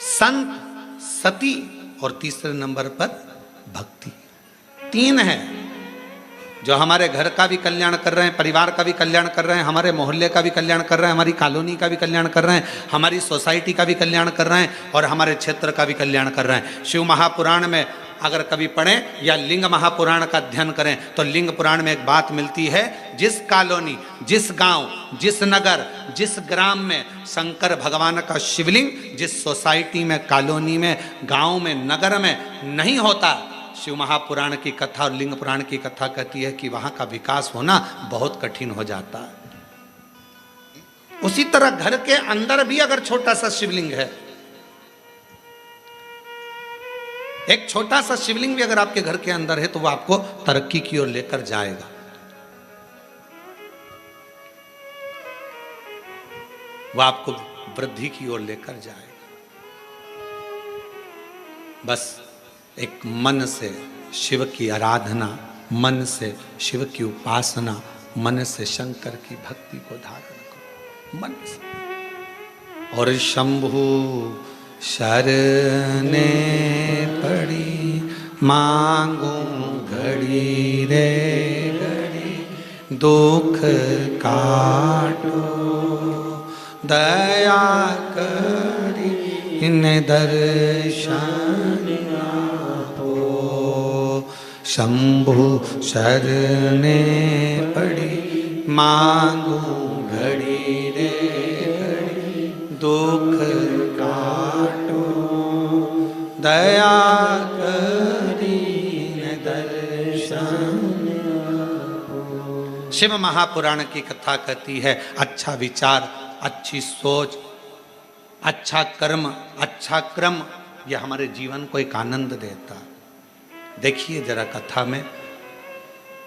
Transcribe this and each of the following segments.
संत, सती और तीसरे नंबर पर भक्ति। तीन है जो हमारे घर का भी कल्याण कर रहे हैं, परिवार का भी कल्याण कर रहे हैं, हमारे मोहल्ले का भी कल्याण कर रहे हैं, हमारी कॉलोनी का भी कल्याण कर रहे हैं, हमारी सोसाइटी का भी कल्याण कर रहे हैं और हमारे क्षेत्र का भी कल्याण कर रहे हैं। शिव महापुराण में अगर कभी पढ़ें या लिंग महापुराण का अध्ययन करें तो लिंग पुराण में एक बात मिलती है, जिस कॉलोनी, जिस गांव, जिस नगर, जिस ग्राम में शंकर भगवान का शिवलिंग, जिस सोसाइटी में, कॉलोनी में, गांव में, नगर में नहीं होता, शिव महापुराण की कथा और लिंग पुराण की कथा कहती है कि वहां का विकास होना बहुत कठिन हो जाता है। उसी तरह घर के अंदर भी अगर छोटा सा शिवलिंग है, एक छोटा सा शिवलिंग भी अगर आपके घर के अंदर है तो वह आपको तरक्की की ओर लेकर जाएगा। वह आपको वृद्धि की ओर लेकर जाएगा। बस एक मन से शिव की आराधना, मन से शिव की उपासना, मन से शंकर की भक्ति को धारण करो, मन से। और शंभु शरणे पड़ी मांगू घड़ी रे घड़ी, दुख काटो दया करी इन दर्शन आपो। शंभु शरणे पड़ी मांगू घड़ी रे घड़ी, दुख काटो दया करी इन दर्शन आपो। शिव महापुराण की कथा कहती है, अच्छा विचार, अच्छी सोच, अच्छा कर्म, अच्छा क्रम, यह हमारे जीवन को एक आनंद देता। देखिए जरा कथा में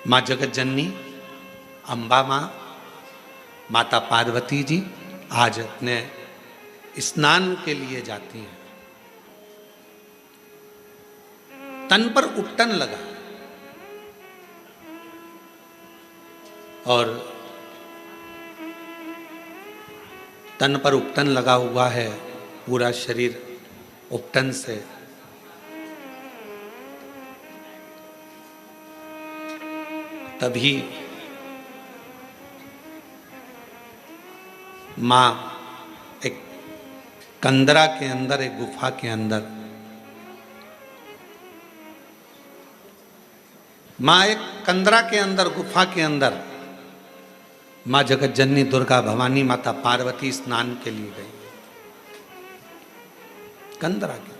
माँ जगत जननी अम्बा माँ, माता पार्वती जी आज अपने स्नान के लिए जाती हैं। तन पर उपटन लगा और तन पर उपटन लगा हुआ है, पूरा शरीर उपटन से तभी माँ एक कंदरा के अंदर, एक गुफा के अंदर, माँ एक कंदरा के अंदर, गुफा के अंदर माँ जगत जननी दुर्गा भवानी माता पार्वती स्नान के लिए गई कंदरा के।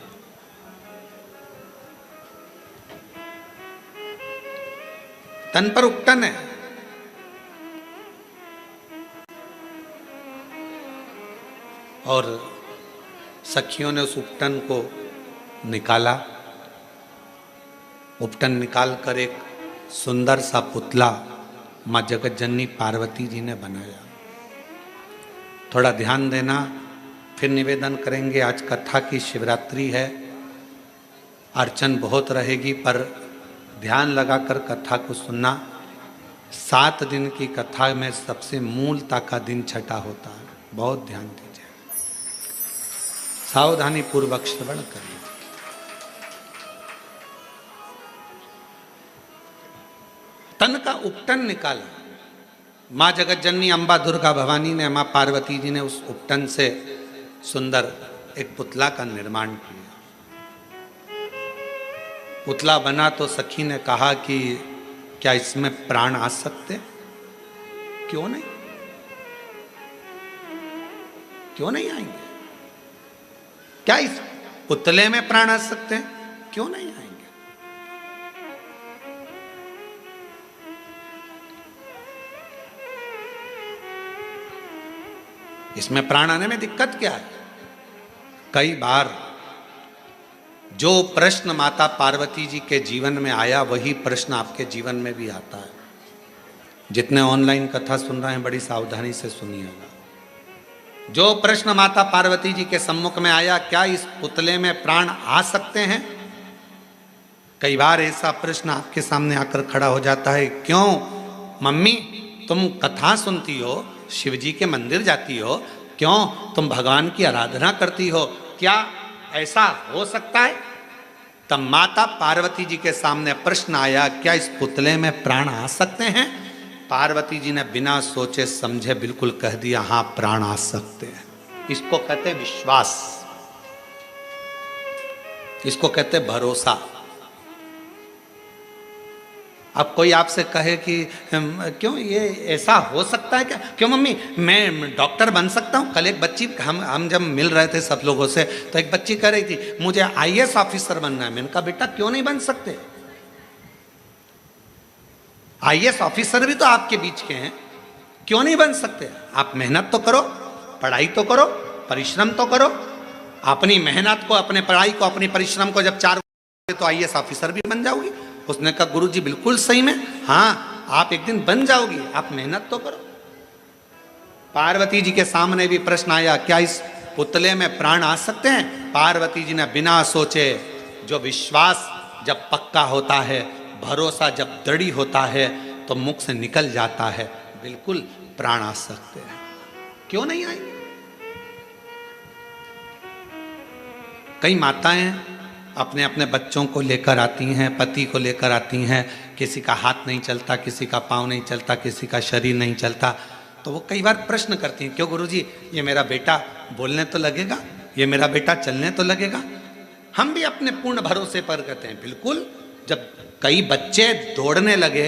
तन पर उपटन है और सखियों ने उस उपटन को निकाला। उपटन निकाल कर एक सुंदर सा पुतला माँ जगत जननी पार्वती जी ने बनाया। थोड़ा ध्यान देना, फिर निवेदन करेंगे। आज कथा की शिवरात्रि है, अर्चन बहुत रहेगी, पर ध्यान लगाकर कथा को सुनना। 7 दिन की कथा में सबसे मूलता का दिन छठा होता है, बहुत ध्यान दीजिए, सावधानी पूर्वक श्रवण करिए। तन का उपटन निकाला। माँ जगत जननी अम्बा दुर्गा भवानी ने, माँ पार्वती जी ने उस उपटन से सुंदर एक पुतला का निर्माण किया। पुतला बना तो सखी ने कहा कि क्या इसमें प्राण आ सकते? क्यों नहीं, क्यों नहीं आएंगे? क्या इस पुतले में प्राण आ सकते हैं? क्यों नहीं आएंगे? इसमें प्राण आने में दिक्कत क्या है? कई बार जो प्रश्न माता पार्वती जी के जीवन में आया वही प्रश्न आपके जीवन में भी आता है। जितने ऑनलाइन कथा सुन रहे हैं बड़ी सावधानी से सुनिएगा। जो प्रश्न माता पार्वती जी के सम्मुख में आया, क्या इस पुतले में प्राण आ सकते हैं? कई बार ऐसा प्रश्न आपके सामने आकर खड़ा हो जाता है, क्यों मम्मी तुम कथा सुनती हो, शिव जी के मंदिर जाती हो, क्यों तुम भगवान की आराधना करती हो, क्या ऐसा हो सकता है? तब माता पार्वती जी के सामने प्रश्न आया, क्या इस पुतले में प्राण आ सकते हैं? पार्वती जी ने बिना सोचे समझे बिल्कुल कह दिया, हां प्राण आ सकते हैं। इसको कहते विश्वास, इसको कहते भरोसा। अब कोई आपसे कहे कि क्यों ये ऐसा हो सकता है क्या? क्यों मम्मी मैं डॉक्टर बन सकता हूं? कल एक बच्ची, हम जब मिल रहे थे सब लोगों से, तो एक बच्ची कह रही थी मुझे आईएएस ऑफिसर बनना है। मैंने कहा बेटा क्यों नहीं बन सकते? आईएएस ऑफिसर भी तो आपके बीच के हैं, क्यों नहीं बन सकते? आप मेहनत तो करो, पढ़ाई तो करो, परिश्रम तो करो। अपनी मेहनत को, अपने पढ़ाई को, अपनी परिश्रम को जब 4 तो आईएएस ऑफिसर भी बन जाओगी। उसने कहा गुरुजी बिल्कुल सही में, हाँ आप एक दिन बन जाओगी, आप मेहनत तो करो। पार्वती जी के सामने भी प्रश्न आया, क्या इस पुतले में प्राण आ सकते हैं? पार्वती जी ने बिना सोचे, जो विश्वास जब पक्का होता है, भरोसा जब दृढ़ होता है, तो मुख से निकल जाता है, बिल्कुल प्राण आ सकते हैं। क्यों नहीं आएंगे? कई माताएं अपने अपने बच्चों को लेकर आती हैं, पति को लेकर आती हैं, किसी का हाथ नहीं चलता, किसी का पाँव नहीं चलता, किसी का शरीर नहीं चलता, तो वो कई बार प्रश्न करती हैं, क्यों गुरुजी ये मेरा बेटा बोलने तो लगेगा, ये मेरा बेटा चलने तो लगेगा? हम भी अपने पूर्ण भरोसे पर कहते हैं बिल्कुल। जब कई बच्चे दौड़ने लगे,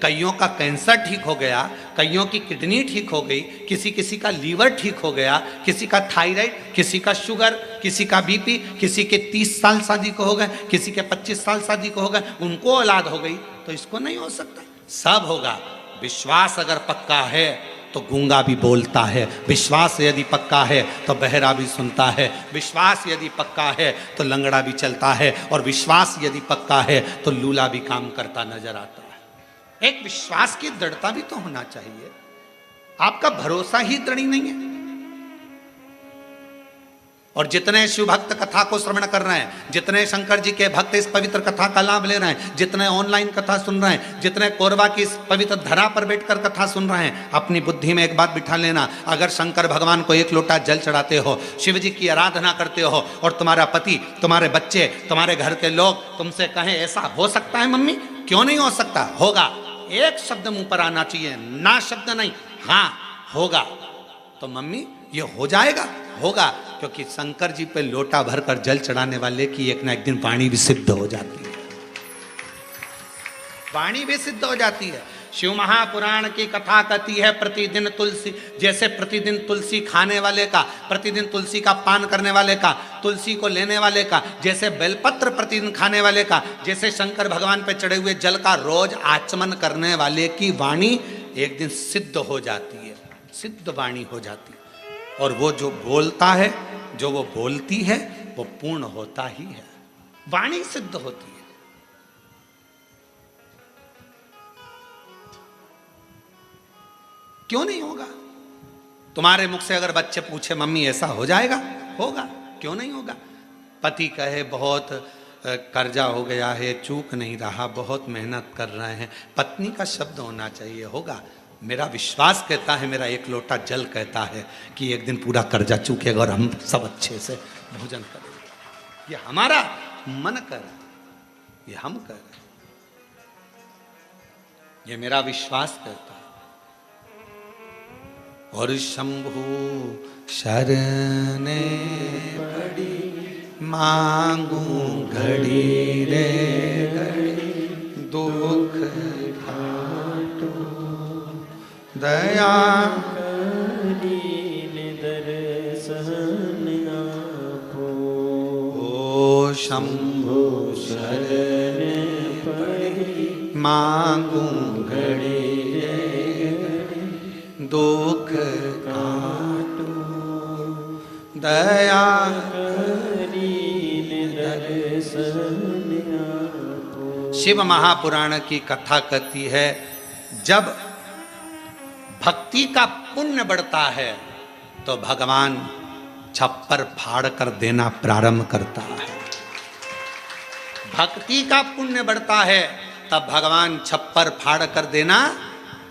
कईयों का कैंसर ठीक हो गया, कईयों की किडनी ठीक हो गई, किसी का लीवर ठीक हो गया, किसी का थायराइड, किसी का शुगर, किसी का बीपी, किसी के 30 साल शादी को हो गए, किसी के 25 साल शादी को हो गए, उनको औलाद हो गई, तो इसको नहीं हो सकता? सब होगा। विश्वास अगर पक्का है तो गूंगा भी बोलता है, विश्वास यदि पक्का है तो बहरा भी सुनता है, विश्वास यदि पक्का है तो लंगड़ा भी चलता है, और विश्वास यदि पक्का है तो लूला भी काम करता नजर आता है। एक विश्वास की दृढ़ता भी तो होना चाहिए। आपका भरोसा ही दृढ़ नहीं है। और जितने शिव भक्त कथा को श्रवण कर रहे हैं, जितने शंकर जी के भक्त इस पवित्र कथा का लाभ ले रहे हैं, जितने ऑनलाइन कथा सुन रहे हैं, जितने कोरबा की इस पवित्र धरा पर बैठकर कथा सुन रहे हैं, अपनी बुद्धि में एक बात बिठा लेना, अगर शंकर भगवान को 1 लोटा जल चढ़ाते हो, शिव जी की आराधना करते हो, और तुम्हारा पति, तुम्हारे बच्चे, तुम्हारे घर के लोग तुमसे कहें ऐसा हो सकता है मम्मी, क्यों नहीं हो सकता? होगा। एक शब्द मुंह पर आना चाहिए, ना शब्द नहीं, हाँ होगा। तो मम्मी ये हो जाएगा, होगा, क्योंकि शंकर जी पे लोटा भरकर जल चढ़ाने वाले की एक ना एक दिन वाणी भी सिद्ध हो जाती है, वाणी भी सिद्ध हो जाती है। शिव महापुराण की कथा कहती है, प्रतिदिन तुलसी, जैसे प्रतिदिन तुलसी खाने वाले का, प्रतिदिन तुलसी का पान करने वाले का, तुलसी को लेने वाले का, जैसे बेलपत्र प्रतिदिन खाने वाले का, जैसे शंकर भगवान पे चढ़े हुए जल का रोज आचमन करने वाले की वाणी एक दिन सिद्ध हो जाती है, सिद्ध वाणी हो जाती है। और वो जो बोलता है, जो वो बोलती है, वो पूर्ण होता ही है, वाणी सिद्ध होती है। क्यों नहीं होगा? तुम्हारे मुख से अगर बच्चे पूछे मम्मी ऐसा हो जाएगा, होगा, क्यों नहीं होगा? पति कहे बहुत कर्जा हो गया है, चूक नहीं रहा, बहुत मेहनत कर रहे हैं, पत्नी का शब्द होना चाहिए, होगा। मेरा विश्वास कहता है, मेरा 1 लोटा जल कहता है कि एक दिन पूरा कर्जा चूकेगा और हम सब अच्छे से भोजन करेंगे। ये हमारा मन कर, ये हम कर, ये मेरा विश्वास कहता है। और शंभु शरणे पड़ी, मांगू घड़ी रे घड़ी, दुख घाटो दया दर्शन आपो। ओ शंभु शरणे पड़ी, मांगू घड़ी दुख काटो दया दर्शन। शिव महापुराण की कथा कहती है, जब भक्ति का पुण्य बढ़ता है तो भगवान छप्पर फाड़ कर देना प्रारंभ करता है। भक्ति का पुण्य बढ़ता है तब भगवान छप्पर फाड़ कर देना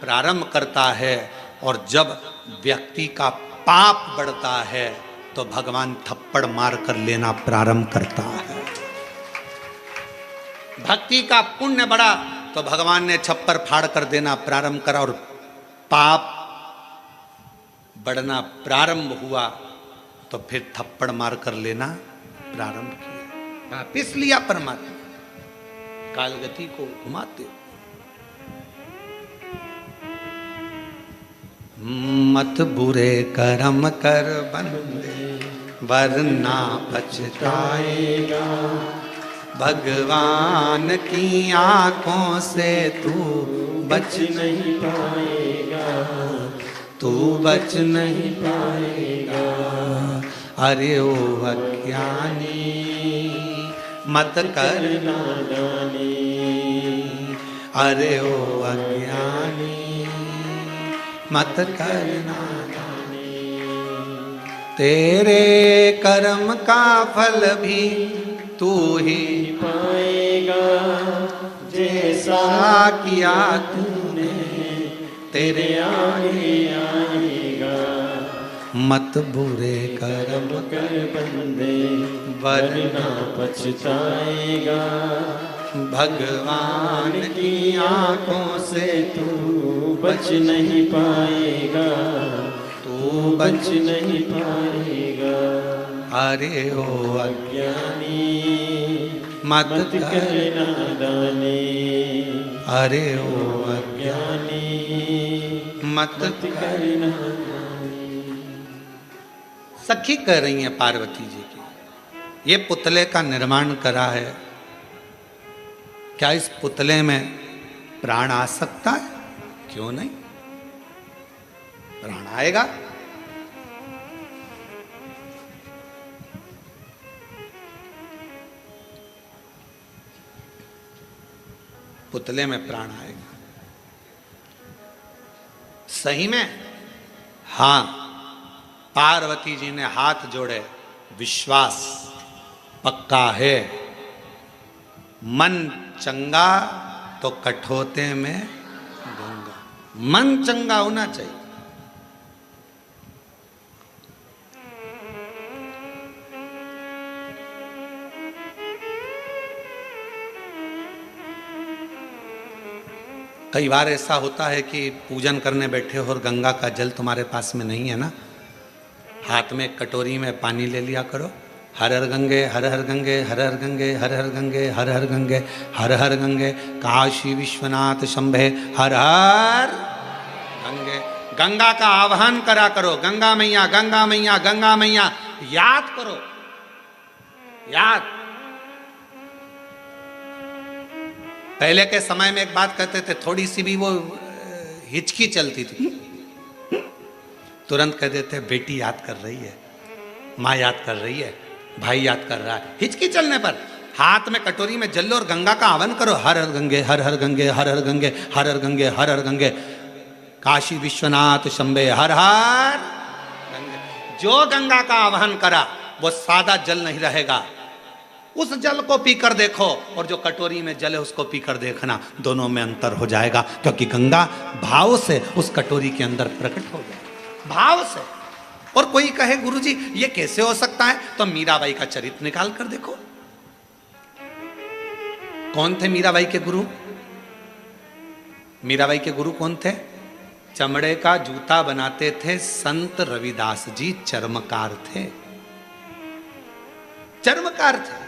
प्रारंभ करता है। और जब व्यक्ति का पाप बढ़ता है तो भगवान थप्पड़ मार कर लेना प्रारंभ करता है। भक्ति का पुण्य बढ़ा तो भगवान ने छप्पर फाड़ कर देना प्रारंभ करा, और पाप बढ़ना प्रारंभ हुआ तो फिर थप्पड़ मार कर लेना प्रारंभ किया। वापिस लिया परमात्मा, कालगति को घुमाते। मत बुरे कर्म कर बंदे वरना पछताएगा, भगवान की आंखों से तू बच नहीं पाएगा, तू बच नहीं पाएगा। अरे ओ अज्ञानी मत कर नादानी, अरे ओ अज्ञानी मत कर नादानी। तेरे कर्म का फल भी तू ही पाएगा, जैसा किया तूने तेरे आगे आएगा। मत बुरे कर्म कर बंदे वरना पछताएगा, भगवान की आंखों से तू बच नहीं पाएगा, तू बच नहीं पाएगा। अरे ओ अज्ञानी मत कर नादानी, अरे ओ अज्ञानी मत कर नादानी। सखी कह रही है पार्वती जी की, ये पुतले का निर्माण करा है, क्या इस पुतले में प्राण आ सकता है? क्यों नहीं, प्राण आएगा। पुतले में प्राण आएगा। सही में हां, पार्वती जी ने हाथ जोड़े, विश्वास पक्का है। मन चंगा तो कठोते में गंगा, मन चंगा होना चाहिए। कई बार ऐसा होता है कि पूजन करने बैठे हो और गंगा का जल तुम्हारे पास में नहीं है ना, हाथ में कटोरी में पानी ले लिया करो। हर हर गंगे हर हर गंगे हर हर गंगे हर हर गंगे हर हर गंगे हर हर गंगे, काशी विश्वनाथ शंभे हर हर गंगे। गंगा का आह्वान करा करो, गंगा मैया गंगा मैया गंगा मैया, याद करो, याद। पहले के समय में एक बात कहते थे, थोड़ी सी भी वो हिचकी चलती थी, तुरंत कह देते बेटी याद कर रही है, माँ याद कर रही है, भाई याद कर रहा है। हिचकी चलने पर हाथ में कटोरी में जल लो और गंगा का आह्वान करो, हर हर गंगे हर हर गंगे हर हर गंगे हर हर गंगे हर हर गंगे, काशी विश्वनाथ शंभे हर हर गंगे। जो गंगा का आह्वान करा वो सादा जल नहीं रहेगा, उस जल को पीकर देखो और जो कटोरी में जल है उसको पीकर देखना, दोनों में अंतर हो जाएगा, क्योंकि गंगा भाव से उस कटोरी के अंदर प्रकट हो गया, भाव से। और कोई कहे गुरुजी ये कैसे हो सकता है, तो मीराबाई का चरित्र निकाल कर देखो। कौन थे मीराबाई के गुरु? मीराबाई के गुरु कौन थे? चमड़े का जूता बनाते थे संत रविदास जी, चर्मकार थे, चर्मकार थे।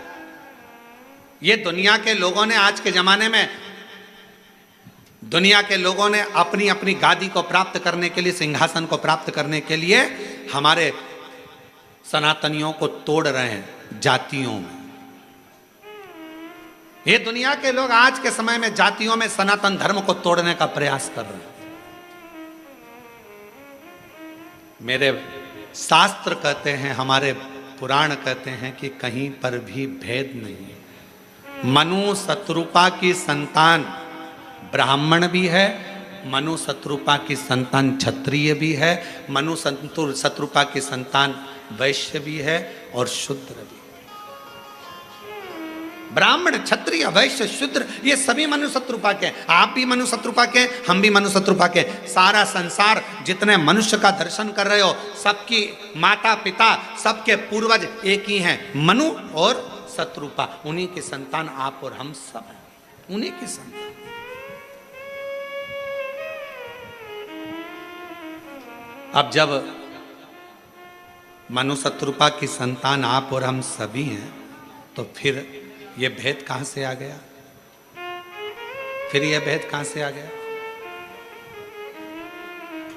ये दुनिया के लोगों ने, आज के जमाने में दुनिया के लोगों ने अपनी अपनी गादी को प्राप्त करने के लिए, सिंहासन को प्राप्त करने के लिए हमारे सनातनियों को तोड़ रहे हैं जातियों में। ये दुनिया के लोग आज के समय में जातियों में सनातन धर्म को तोड़ने का प्रयास कर रहे हैं। मेरे शास्त्र कहते हैं, हमारे पुराण कहते हैं कि कहीं पर भी भेद नहीं है। मनु शत्रुपा की संतान ब्राह्मण भी है, मनु शत्रुपा की संतान क्षत्रिय भी है, मनु शत्रुपा की संतान वैश्य भी है और शूद्र भी। ब्राह्मण, क्षत्रिय, वैश्य, शूद्र, ये सभी मनु शत्रुपा के। आप भी मनु शत्रुपा के, हम भी मनु शत्रुपा के। सारा संसार जितने मनुष्य का दर्शन कर रहे हो, सबकी माता पिता, सबके पूर्वज एक ही हैं, मनु और शत्रुपा। उन्हीं के संतान आप और हम सब हैं, उन्हीं के संतान। अब जब मनु शत्रुपा की संतान आप और हम सभी हैं, तो फिर ये भेद कहां से आ गया? फिर ये भेद कहां से आ गया?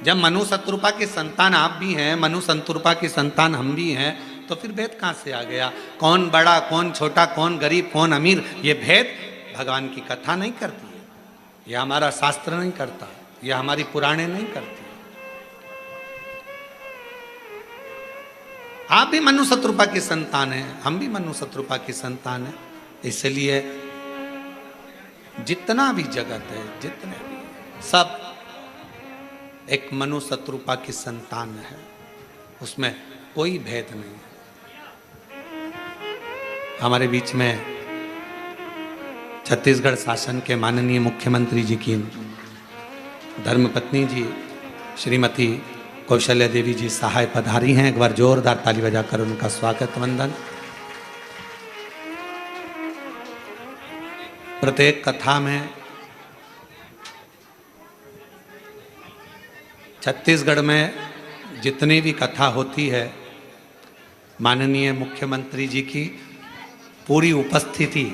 जब मनु शत्रुपा की संतान आप भी हैं, मनु शत्रुपा की संतान हम भी हैं, तो फिर भेद कहां से आ गया? कौन बड़ा, कौन छोटा, कौन गरीब, कौन अमीर, ये भेद भगवान की कथा नहीं करती है, यह हमारा शास्त्र नहीं करता, यह हमारी पुराणे नहीं करती। आप भी मनु शत्रुपा की संतान हैं, हम भी मनु शत्रुपा की संतान हैं। इसलिए जितना भी जगत है, जितने भी, सब एक मनु शत्रुपा की संतान है, उसमें कोई भेद नहीं है। हमारे बीच में छत्तीसगढ़ शासन के माननीय मुख्यमंत्री जी की धर्मपत्नी जी श्रीमती कौशल्या देवी जी सहाय पधारी हैं। एक बार जोरदार ताली बजाकर उनका स्वागत वंदन। प्रत्येक कथा में छत्तीसगढ़ में जितनी भी कथा होती है, माननीय मुख्यमंत्री जी की पूरी उपस्थिति,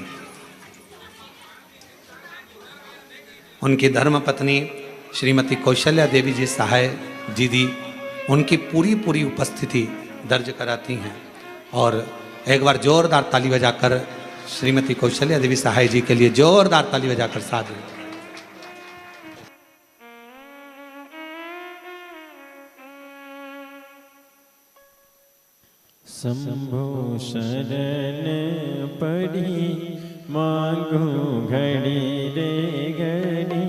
उनकी धर्मपत्नी श्रीमती कौशल्या देवी जी सहाय दीदी, उनकी पूरी उपस्थिति दर्ज कराती हैं। और एक बार जोरदार ताली बजाकर श्रीमती कौशल्या देवी सहाय जी के लिए जोरदार ताली बजाकर साथ में। शंभो शरण पड़ी मांगो घड़ी रे घड़ी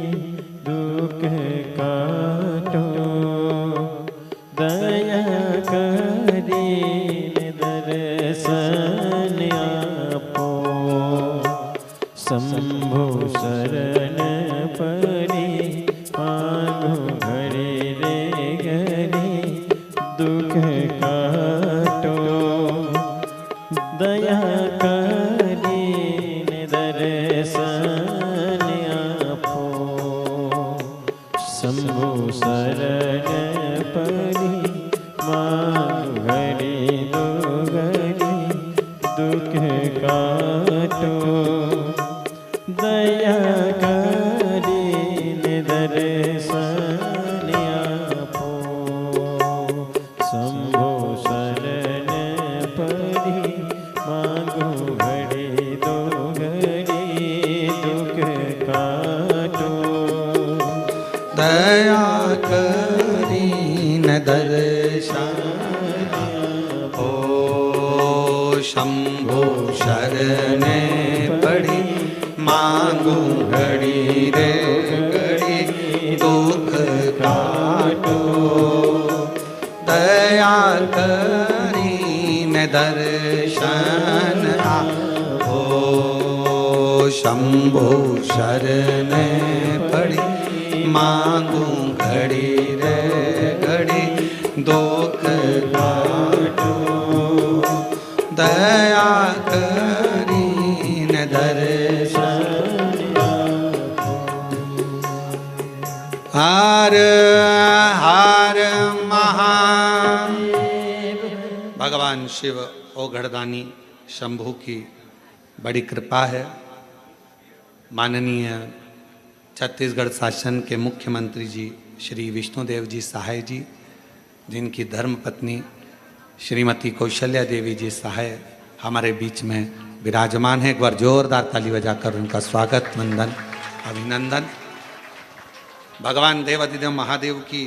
दुख काटो दया करी दर्शन आपो। शंभो शरण पड़ी मांगो घड़ी रे घड़ी दुख काटो दया करी दर्शन आपो। शंभो शरण पड़ी मांग घड़ी दो घड़ी दुख काटो दया करी दर्शन आपो। शंभो शरण पड़ी मांगो घड़ी दो घड़ी दुख काटो दया करीन दर्शन हो। शंभो शरण पड़ी मांगू घड़ी रे घड़ी दुख काटो दया करीन दर्शन हो। शंभो शरण पड़ी मांगू घड़ी रे घड़ी दुख काटो दया करीन दर्शन। हर हर महादेव। भगवान शिव ओघड़दानी शंभु की बड़ी कृपा है। माननीय छत्तीसगढ़ शासन के मुख्यमंत्री जी श्री विष्णुदेव जी सहाय जी, जिनकी धर्मपत्नी श्रीमती कौशल्या देवी जी सहाय हमारे बीच में विराजमान है। एक बार जोरदार ताली बजाकर उनका स्वागत वंदन अभिनंदन। भगवान देवाधिदेव महादेव की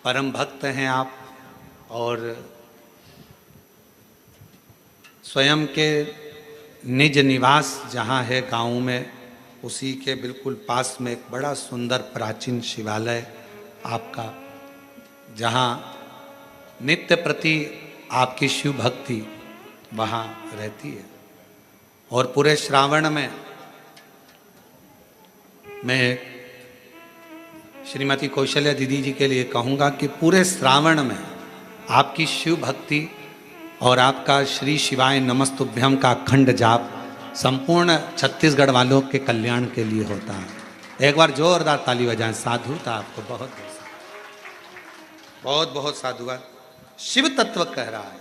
परम भक्त हैं आप, और स्वयं के निज निवास जहाँ है गाँव में, उसी के बिल्कुल पास में एक बड़ा सुंदर प्राचीन शिवालय आपका, जहाँ नित्य प्रति आपकी शिव भक्ति वहाँ रहती है। और पूरे श्रावण में मैं श्रीमती कौशल्या दीदी जी के लिए कहूँगा कि पूरे श्रावण में आपकी शिव भक्ति और आपका श्री शिवाय नमस्तुभ्यम का अखंड जाप संपूर्ण छत्तीसगढ़ वालों के कल्याण के लिए होता है। एक बार जोरदार ताली बजाएं। साधु था आपको बहुत बहुत बहुत साधुवाद। शिव तत्व कह रहा है,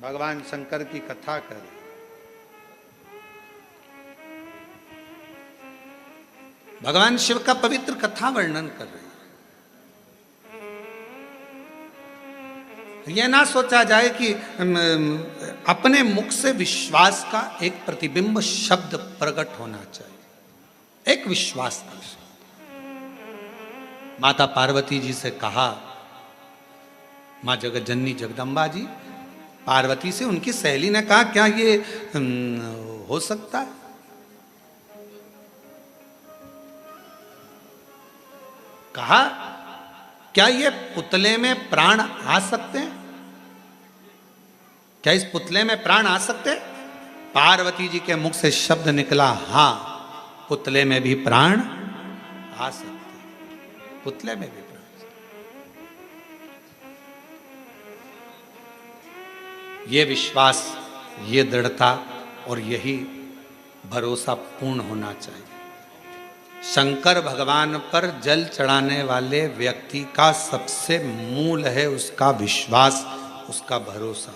भगवान शंकर की कथा कर रहे। भगवान शिव का पवित्र कथा वर्णन कर रहे हैं। यह ना सोचा जाए कि अपने मुख से विश्वास का एक प्रतिबिंब शब्द प्रकट होना चाहिए, एक विश्वास का शब्द। माता पार्वती जी से कहा, मां जगत जननी जगदम्बा जी पार्वती से, उनकी सहेली ने कहा क्या ये हो सकता है? कहा क्या ये पुतले में प्राण आ सकते हैं? क्या इस पुतले में प्राण आ सकते हैं? पार्वती जी के मुख से शब्द निकला, हां पुतले में भी प्राण आ सकते हैं, पुतले में भी प्राण। ये विश्वास, ये दृढ़ता और यही भरोसा पूर्ण होना चाहिए। शंकर भगवान पर जल चढ़ाने वाले व्यक्ति का सबसे मूल है उसका विश्वास, उसका भरोसा।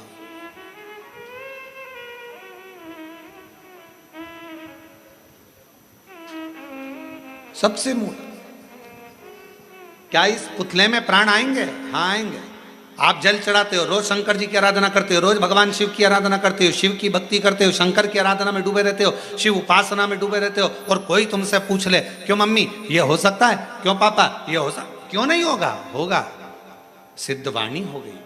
सबसे मूल। क्या इस पुतले में प्राण आएंगे? हाँ आएंगे। आप जल चढ़ाते हो, रोज शंकर जी की आराधना करते हो, रोज भगवान शिव की आराधना करते हो, शिव की भक्ति करते हो, शंकर की आराधना में डूबे रहते हो, शिव उपासना में डूबे रहते हो, और कोई तुमसे पूछ ले, क्यों मम्मी ये हो सकता है, क्यों पापा ये हो सकता, क्यों नहीं होगा? होगा। सिद्धवाणी हो गई।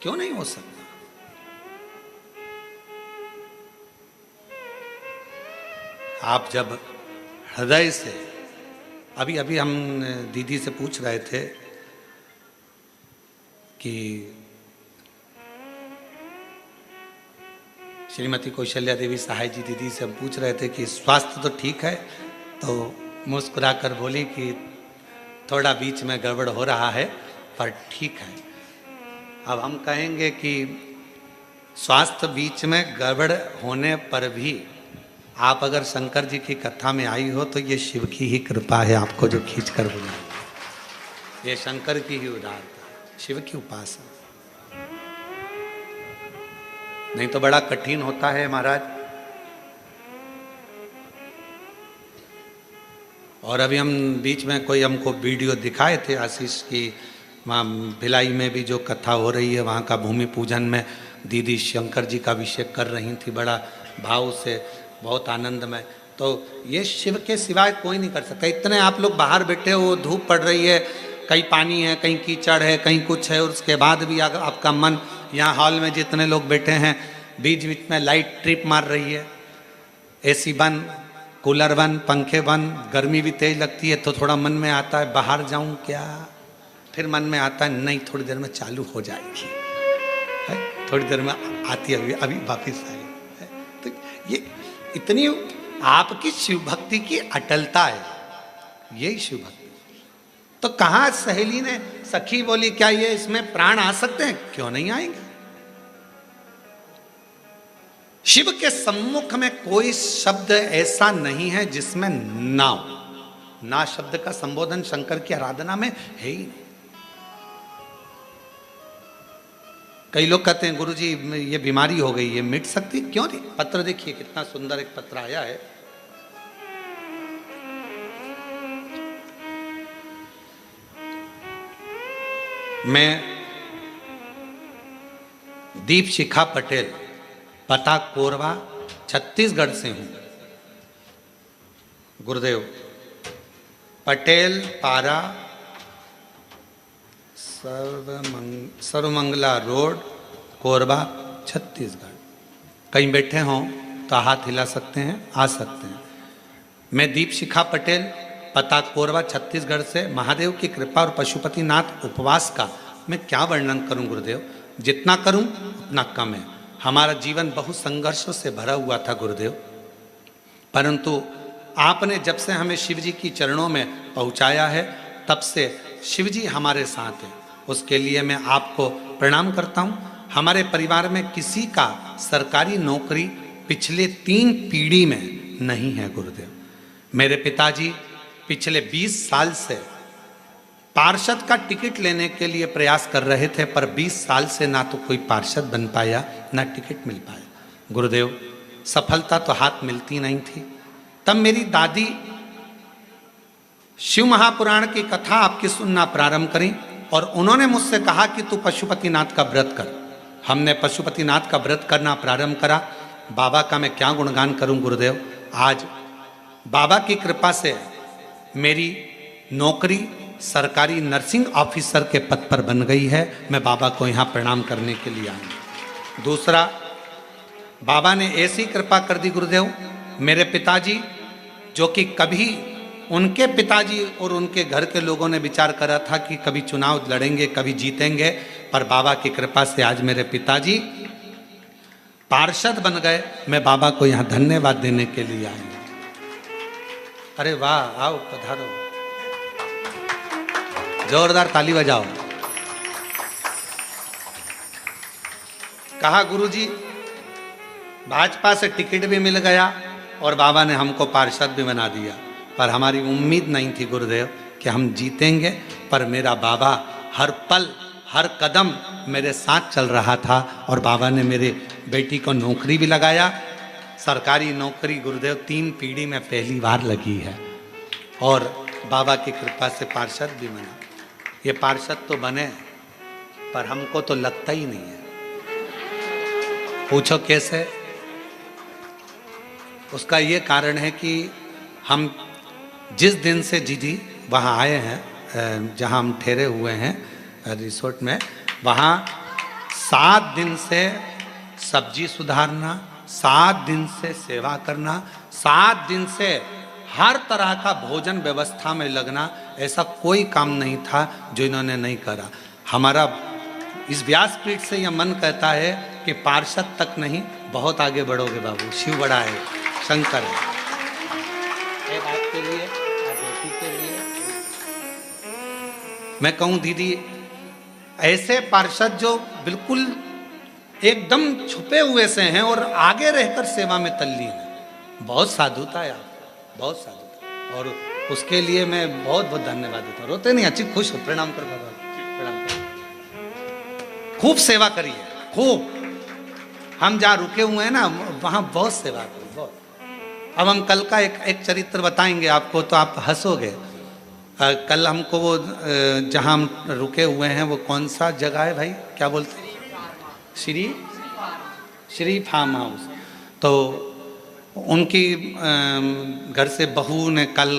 क्यों नहीं हो सकता? आप जब हृदय से, अभी अभी हम दीदी से पूछ रहे थे कि श्रीमती कौशल्या देवी सहाय जी दीदी से हम पूछ रहे थे कि स्वास्थ्य तो ठीक है, तो मुस्कुराकर बोली कि थोड़ा बीच में गड़बड़ हो रहा है पर ठीक है। अब हम कहेंगे कि स्वास्थ्य बीच में गड़बड़ होने पर भी आप अगर शंकर जी की कथा में आई हो तो ये शिव की ही कृपा है, आपको जो खींच कर बुलाया। ये शंकर की ही उदारता, शिव की उपासना। नहीं तो बड़ा कठिन होता है महाराज। और अभी हम बीच में कोई हमको वीडियो दिखाए थे आशीष की, वहाँ भिलाई में भी जो कथा हो रही है, वहाँ का भूमि पूजन में दीदी शंकर जी का अभिषेक कर रही थी बड़ा भाव से, बहुत आनंद में। तो ये शिव के सिवाय कोई नहीं कर सकता। इतने आप लोग बाहर बैठे हो, धूप पड़ रही है, कहीं पानी है, कहीं कीचड़ है, कहीं कुछ है, और उसके बाद भी आपका मन, यहाँ हॉल में जितने लोग बैठे हैं, बीच बीच में लाइट ट्रिप मार रही है, एसी बंद, कूलर बंद, पंखे बंद, गर्मी भी तेज लगती है, तो थोड़ा मन में आता है बाहर जाऊं क्या? फिर मन में आता है नहीं थोड़ी देर में चालू हो जाएगी, थोड़ी देर में आती है, अभी वापिस आई। तो ये इतनी आपकी शिव भक्ति की अटलता है, यही शिव भक्ति। तो कहाँ सहेली ने, सखी बोली क्या ये इसमें प्राण आ सकते हैं? क्यों नहीं आएंगे? शिव के सम्मुख में कोई शब्द ऐसा नहीं है जिसमें ना हो। ना शब्द का संबोधन शंकर की आराधना में है ही नहीं। कई लोग कहते हैं गुरुजी ये बीमारी हो गई, ये मिट सकती? क्यों नहीं? पत्र देखिए कितना सुंदर एक पत्र आया है। मैं दीप शिखा पटेल, पता कोरवा, छत्तीसगढ़ से हूं। गुरुदेव, पटेल पारा, सर्वमंगला रोड, कोरबा, छत्तीसगढ़। कहीं बैठे हों तो हाथ हिला सकते हैं, आ सकते हैं। मैं दीप शिखा पटेल, पता कोरबा, छत्तीसगढ़ से महादेव की कृपा और पशुपतिनाथ उपवास का मैं क्या वर्णन करूं गुरुदेव, जितना करूं उतना कम है। हमारा जीवन बहुत संघर्षों से भरा हुआ था गुरुदेव, परंतु आपने जब से हमें शिव जी की चरणों में पहुंचाया है तब से शिव जी हमारे साथ हैं। उसके लिए मैं आपको प्रणाम करता हूं। हमारे परिवार में किसी का सरकारी नौकरी पिछले 3 पीढ़ी में नहीं है गुरुदेव। मेरे पिताजी पिछले 20 साल से पार्षद का टिकट लेने के लिए प्रयास कर रहे थे, पर 20 साल से ना तो कोई पार्षद बन पाया ना टिकट मिल पाया गुरुदेव। सफलता तो हाथ मिलती नहीं थी। तब मेरी दादी शिव महापुराण की कथा आपकी सुनना प्रारंभ करी और उन्होंने मुझसे कहा कि तू पशुपतिनाथ का व्रत कर। हमने पशुपतिनाथ का व्रत करना प्रारंभ करा। बाबा का मैं क्या गुणगान करूं गुरुदेव। आज बाबा की कृपा से मेरी नौकरी सरकारी नर्सिंग ऑफिसर के पद पर बन गई है। मैं बाबा को यहाँ प्रणाम करने के लिए आया। दूसरा, बाबा ने ऐसी कृपा कर दी गुरुदेव, मेरे पिताजी जो कि कभी उनके पिताजी और उनके घर के लोगों ने विचार करा था कि कभी चुनाव लड़ेंगे, कभी जीतेंगे, पर बाबा की कृपा से आज मेरे पिताजी पार्षद बन गए। मैं बाबा को यहाँ धन्यवाद देने के लिए आया। अरे वाह, आओ पधारो, जोरदार ताली बजाओ। कहा गुरुजी भाजपा से टिकट भी मिल गया और बाबा ने हमको पार्षद भी बना दिया, पर हमारी उम्मीद नहीं थी गुरुदेव कि हम जीतेंगे। पर मेरा बाबा हर पल हर कदम मेरे साथ चल रहा था और बाबा ने मेरे बेटी को नौकरी भी लगाया। सरकारी नौकरी गुरुदेव 3 पीढ़ी में पहली बार लगी है और बाबा की कृपा से पार्षद भी बना। ये पार्षद तो बने पर हमको तो लगता ही नहीं है। पूछो कैसे? उसका ये कारण है कि हम जिस दिन से जीजी वहाँ आए हैं, जहाँ हम ठहरे हुए हैं रिसोर्ट में, वहाँ 7 दिन से सब्जी सुधारना, 7 दिन से सेवा करना, 7 दिन से हर तरह का भोजन व्यवस्था में लगना, ऐसा कोई काम नहीं था जो इन्होंने नहीं करा। हमारा इस व्यासपीठ से यह मन कहता है कि पार्षद तक नहीं, बहुत आगे बढ़ोगे बाबू। शिव बड़ा है, शंकर है। एक बात के लिए बेटी के लिए मैं कहूँ दीदी, ऐसे पार्षद जो बिल्कुल एकदम छुपे हुए से हैं और आगे रहकर सेवा में तल्लीन है, बहुत साधुता है आप, बहुत साधुता। और उसके लिए मैं बहुत बहुत धन्यवाद देता हूँ। रोते नहीं, अच्छी खुश हो, प्रणाम कर बाबा, प्रणाम कर। खूब सेवा करी है, खूब। हम जहाँ रुके हुए हैं ना वहाँ बहुत सेवा करी, बहुत। अब हम कल का एक चरित्र बताएंगे आपको तो आप हंसोगे। कल हमको वो जहाँ हम रुके हुए हैं वो कौन सा जगह है भाई, क्या बोलते हैं? Shri farm house. तो उनकी घर से बहू ने कल,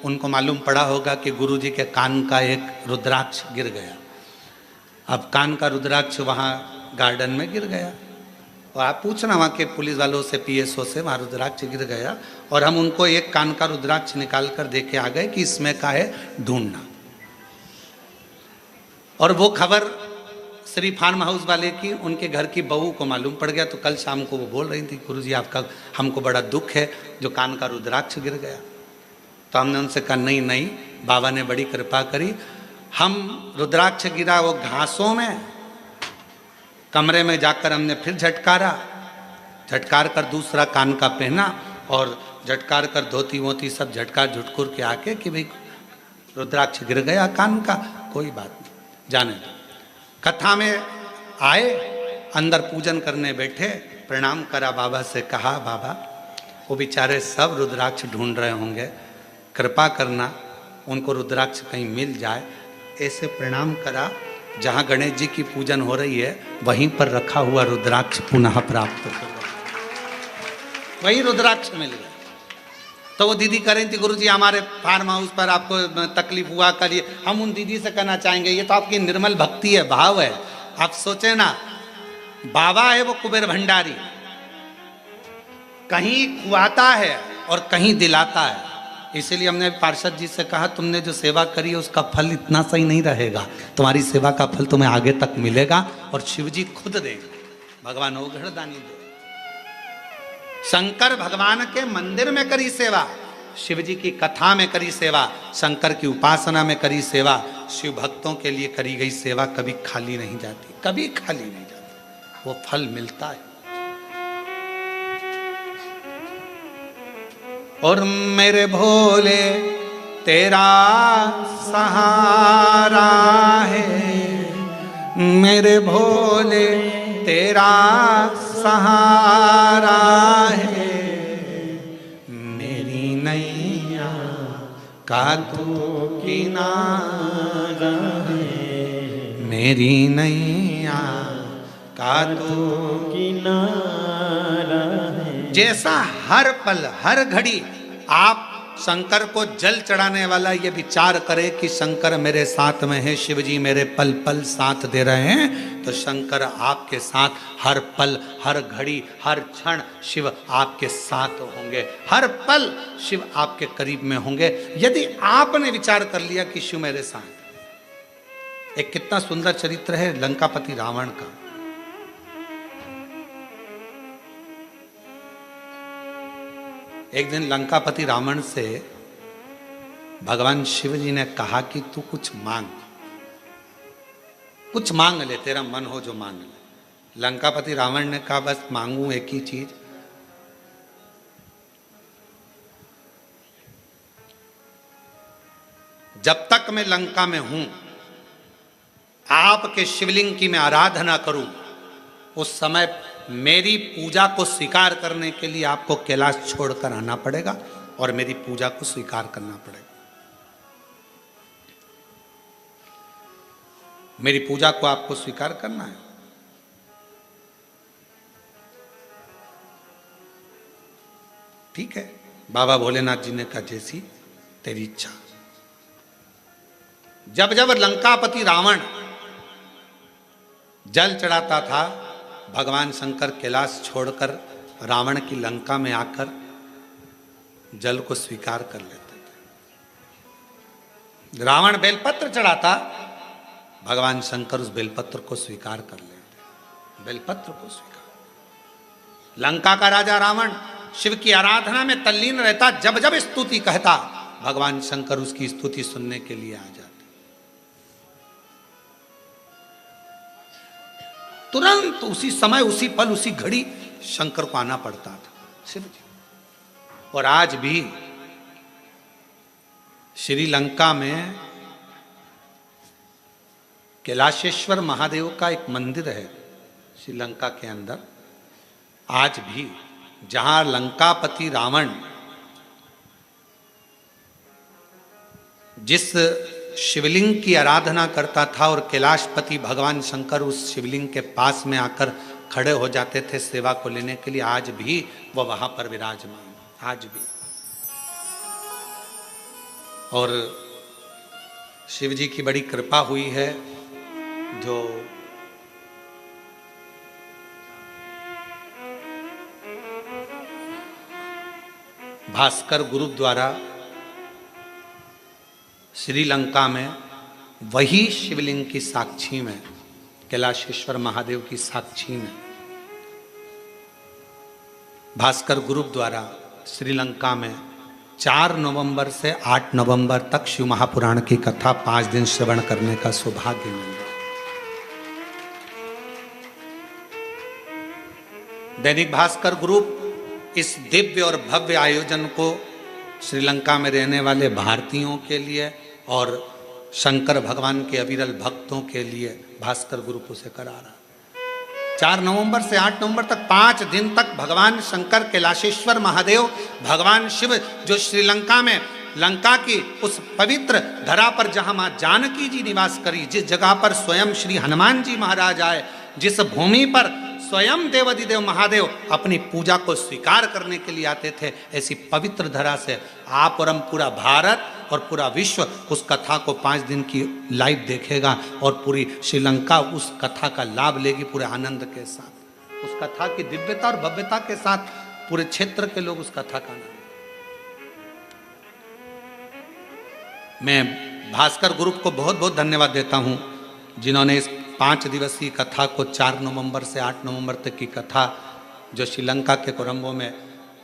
उनको मालूम पड़ा होगा कि गुरुजी के कान का एक रुद्राक्ष गिर गया। अब कान का रुद्राक्ष वहाँ गार्डन में गिर गया और आप पूछना वहाँ के पुलिस वालों से, पीएसओ से, वहाँ रुद्राक्ष गिर गया और हम उनको एक कान का रुद्राक्ष निकाल कर दे के आ गए कि इसमें का है ढूंढना। और वो खबर श्री फार्म हाउस वाले की उनके घर की बहू को मालूम पड़ गया। तो कल शाम को वो बोल रही थी, गुरुजी आपका, हमको बड़ा दुख है जो कान का रुद्राक्ष गिर गया। तो हमने उनसे कहा नहीं नहीं, बाबा ने बड़ी कृपा करी। हम रुद्राक्ष गिरा वो घासों में, कमरे में जाकर हमने फिर झटकार कर दूसरा कान का पहना और झटकार कर धोती वोती सब झटकार झुटकुर के आके कि भाई रुद्राक्ष गिर गया कान का, कोई बात नहीं, जाने दो। कथा में आए, अंदर पूजन करने बैठे, प्रणाम करा बाबा से, कहा बाबा वो बेचारे सब रुद्राक्ष ढूंढ रहे होंगे, कृपा करना उनको रुद्राक्ष कहीं मिल जाए। ऐसे प्रणाम करा, जहाँ गणेश जी की पूजन हो रही है वहीं पर रखा हुआ रुद्राक्ष पुनः प्राप्त कर, वही रुद्राक्ष मिल गया। तो वो दीदी कह रही थी गुरुजी हमारे फार्म हाउस पर आपको तकलीफ हुआ, करिए। हम उन दीदी से कहना चाहेंगे ये तो आपकी निर्मल भक्ति है, भाव है। आप सोचे ना, बाबा है वो कुबेर भंडारी, कहीं खुआता है और कहीं दिलाता है। इसीलिए हमने पार्षद जी से कहा तुमने जो सेवा करी है उसका फल इतना सही नहीं रहेगा, तुम्हारी सेवा का फल तुम्हें आगे तक मिलेगा और शिव जी खुद देंगे। भगवान ओघड़दानी दे। शंकर भगवान के मंदिर में करी सेवा, शिव जी की कथा में करी सेवा, शंकर की उपासना में करी सेवा, शिव भक्तों के लिए करी गई सेवा कभी खाली नहीं जाती, कभी खाली नहीं जाती, वो फल मिलता है। और मेरे भोले तेरा सहारा है, मेरे भोले तेरा सहारा है, मेरी नैया का तू किनारा है, मेरी नैया का तू किनारा है। जैसा हर पल हर घड़ी आप शंकर को जल चढ़ाने वाला ये विचार करे कि शंकर मेरे साथ में है, शिव जी मेरे पल पल साथ दे रहे हैं, तो शंकर आपके साथ हर पल हर घड़ी हर क्षण शिव आपके साथ होंगे, हर पल शिव आपके करीब में होंगे यदि आपने विचार कर लिया कि शिव मेरे साथ। एक कितना सुंदर चरित्र है लंकापति रावण का। एक दिन लंकापति रावण से भगवान शिव जी ने कहा कि तू कुछ मांग, कुछ मांग ले, तेरा मन हो जो मांग ले। लंकापति रावण ने कहा बस मांगू एक ही चीज, जब तक मैं लंका में हूं आपके शिवलिंग की मैं आराधना करूं, उस समय मेरी पूजा को स्वीकार करने के लिए आपको कैलाश छोड़कर आना पड़ेगा और मेरी पूजा को स्वीकार करना पड़ेगा। मेरी पूजा को आपको स्वीकार करना है। ठीक है, बाबा भोलेनाथ जी ने कहा जैसी तेरी इच्छा। जब जब लंकापति रावण जल चढ़ाता था, भगवान शंकर कैलाश छोड़कर रावण की लंका में आकर जल को स्वीकार कर लेते थे। रावण बेलपत्र चढ़ाता, भगवान शंकर उस बेलपत्र को स्वीकार कर लेते, बेलपत्र को स्वीकार। लंका का राजा रावण शिव की आराधना में तल्लीन रहता, जब जब स्तुति कहता भगवान शंकर उसकी स्तुति सुनने के लिए आ जाते। तुरंत उसी समय उसी पल उसी घड़ी शंकर को आना पड़ता था शिव जी। और आज भी श्रीलंका में कैलाशेश्वर महादेव का एक मंदिर है श्रीलंका के अंदर। आज भी जहां लंकापति रावण जिस शिवलिंग की आराधना करता था और कैलाशपति भगवान शंकर उस शिवलिंग के पास में आकर खड़े हो जाते थे सेवा को लेने के लिए, आज भी वह वहां पर विराजमान, आज भी। और शिव जी की बड़ी कृपा हुई है, जो भास्कर ग्रुप द्वारा श्रीलंका में वही शिवलिंग की साक्षी में, कैलाशेश्वर महादेव की साक्षी में, भास्कर ग्रुप द्वारा श्रीलंका में 4 नवंबर से 8 नवंबर तक शिव महापुराण की कथा 5 दिन श्रवण करने का सौभाग्य मिल रहा। दैनिक भास्कर ग्रुप इस दिव्य और भव्य आयोजन को श्रीलंका में रहने वाले भारतीयों के लिए और शंकर भगवान के अविरल भक्तों के लिए भास्कर ग्रुप उसे करा रहा। 4 नवंबर से 8 नवंबर तक 5 दिन तक भगवान शंकर कैलाशेश्वर महादेव, भगवान शिव जो श्रीलंका में लंका की उस पवित्र धरा पर जहां मां जानकी जी निवास करी, जिस जगह पर स्वयं श्री हनुमान जी महाराज आए, जिस भूमि पर स्वयं देवाधिदेव महादेव अपनी पूजा को स्वीकार करने के लिए आते थे, ऐसी पवित्र धरा से आप और हम पूरा भारत और पूरा विश्व उस कथा को 5 दिन की लाइव देखेगा और पूरी श्रीलंका उस कथा का लाभ लेगी पूरे आनंद के साथ। उस कथा की दिव्यता और भव्यता के साथ पूरे क्षेत्र के लोग उस कथा का आनंद। मैं भास्कर ग्रुप को बहुत बहुत धन्यवाद देता हूँ, जिन्होंने इस 5 दिवसीय कथा को 4 नवंबर से 8 नवंबर तक की कथा जो श्रीलंका के कोलंबो में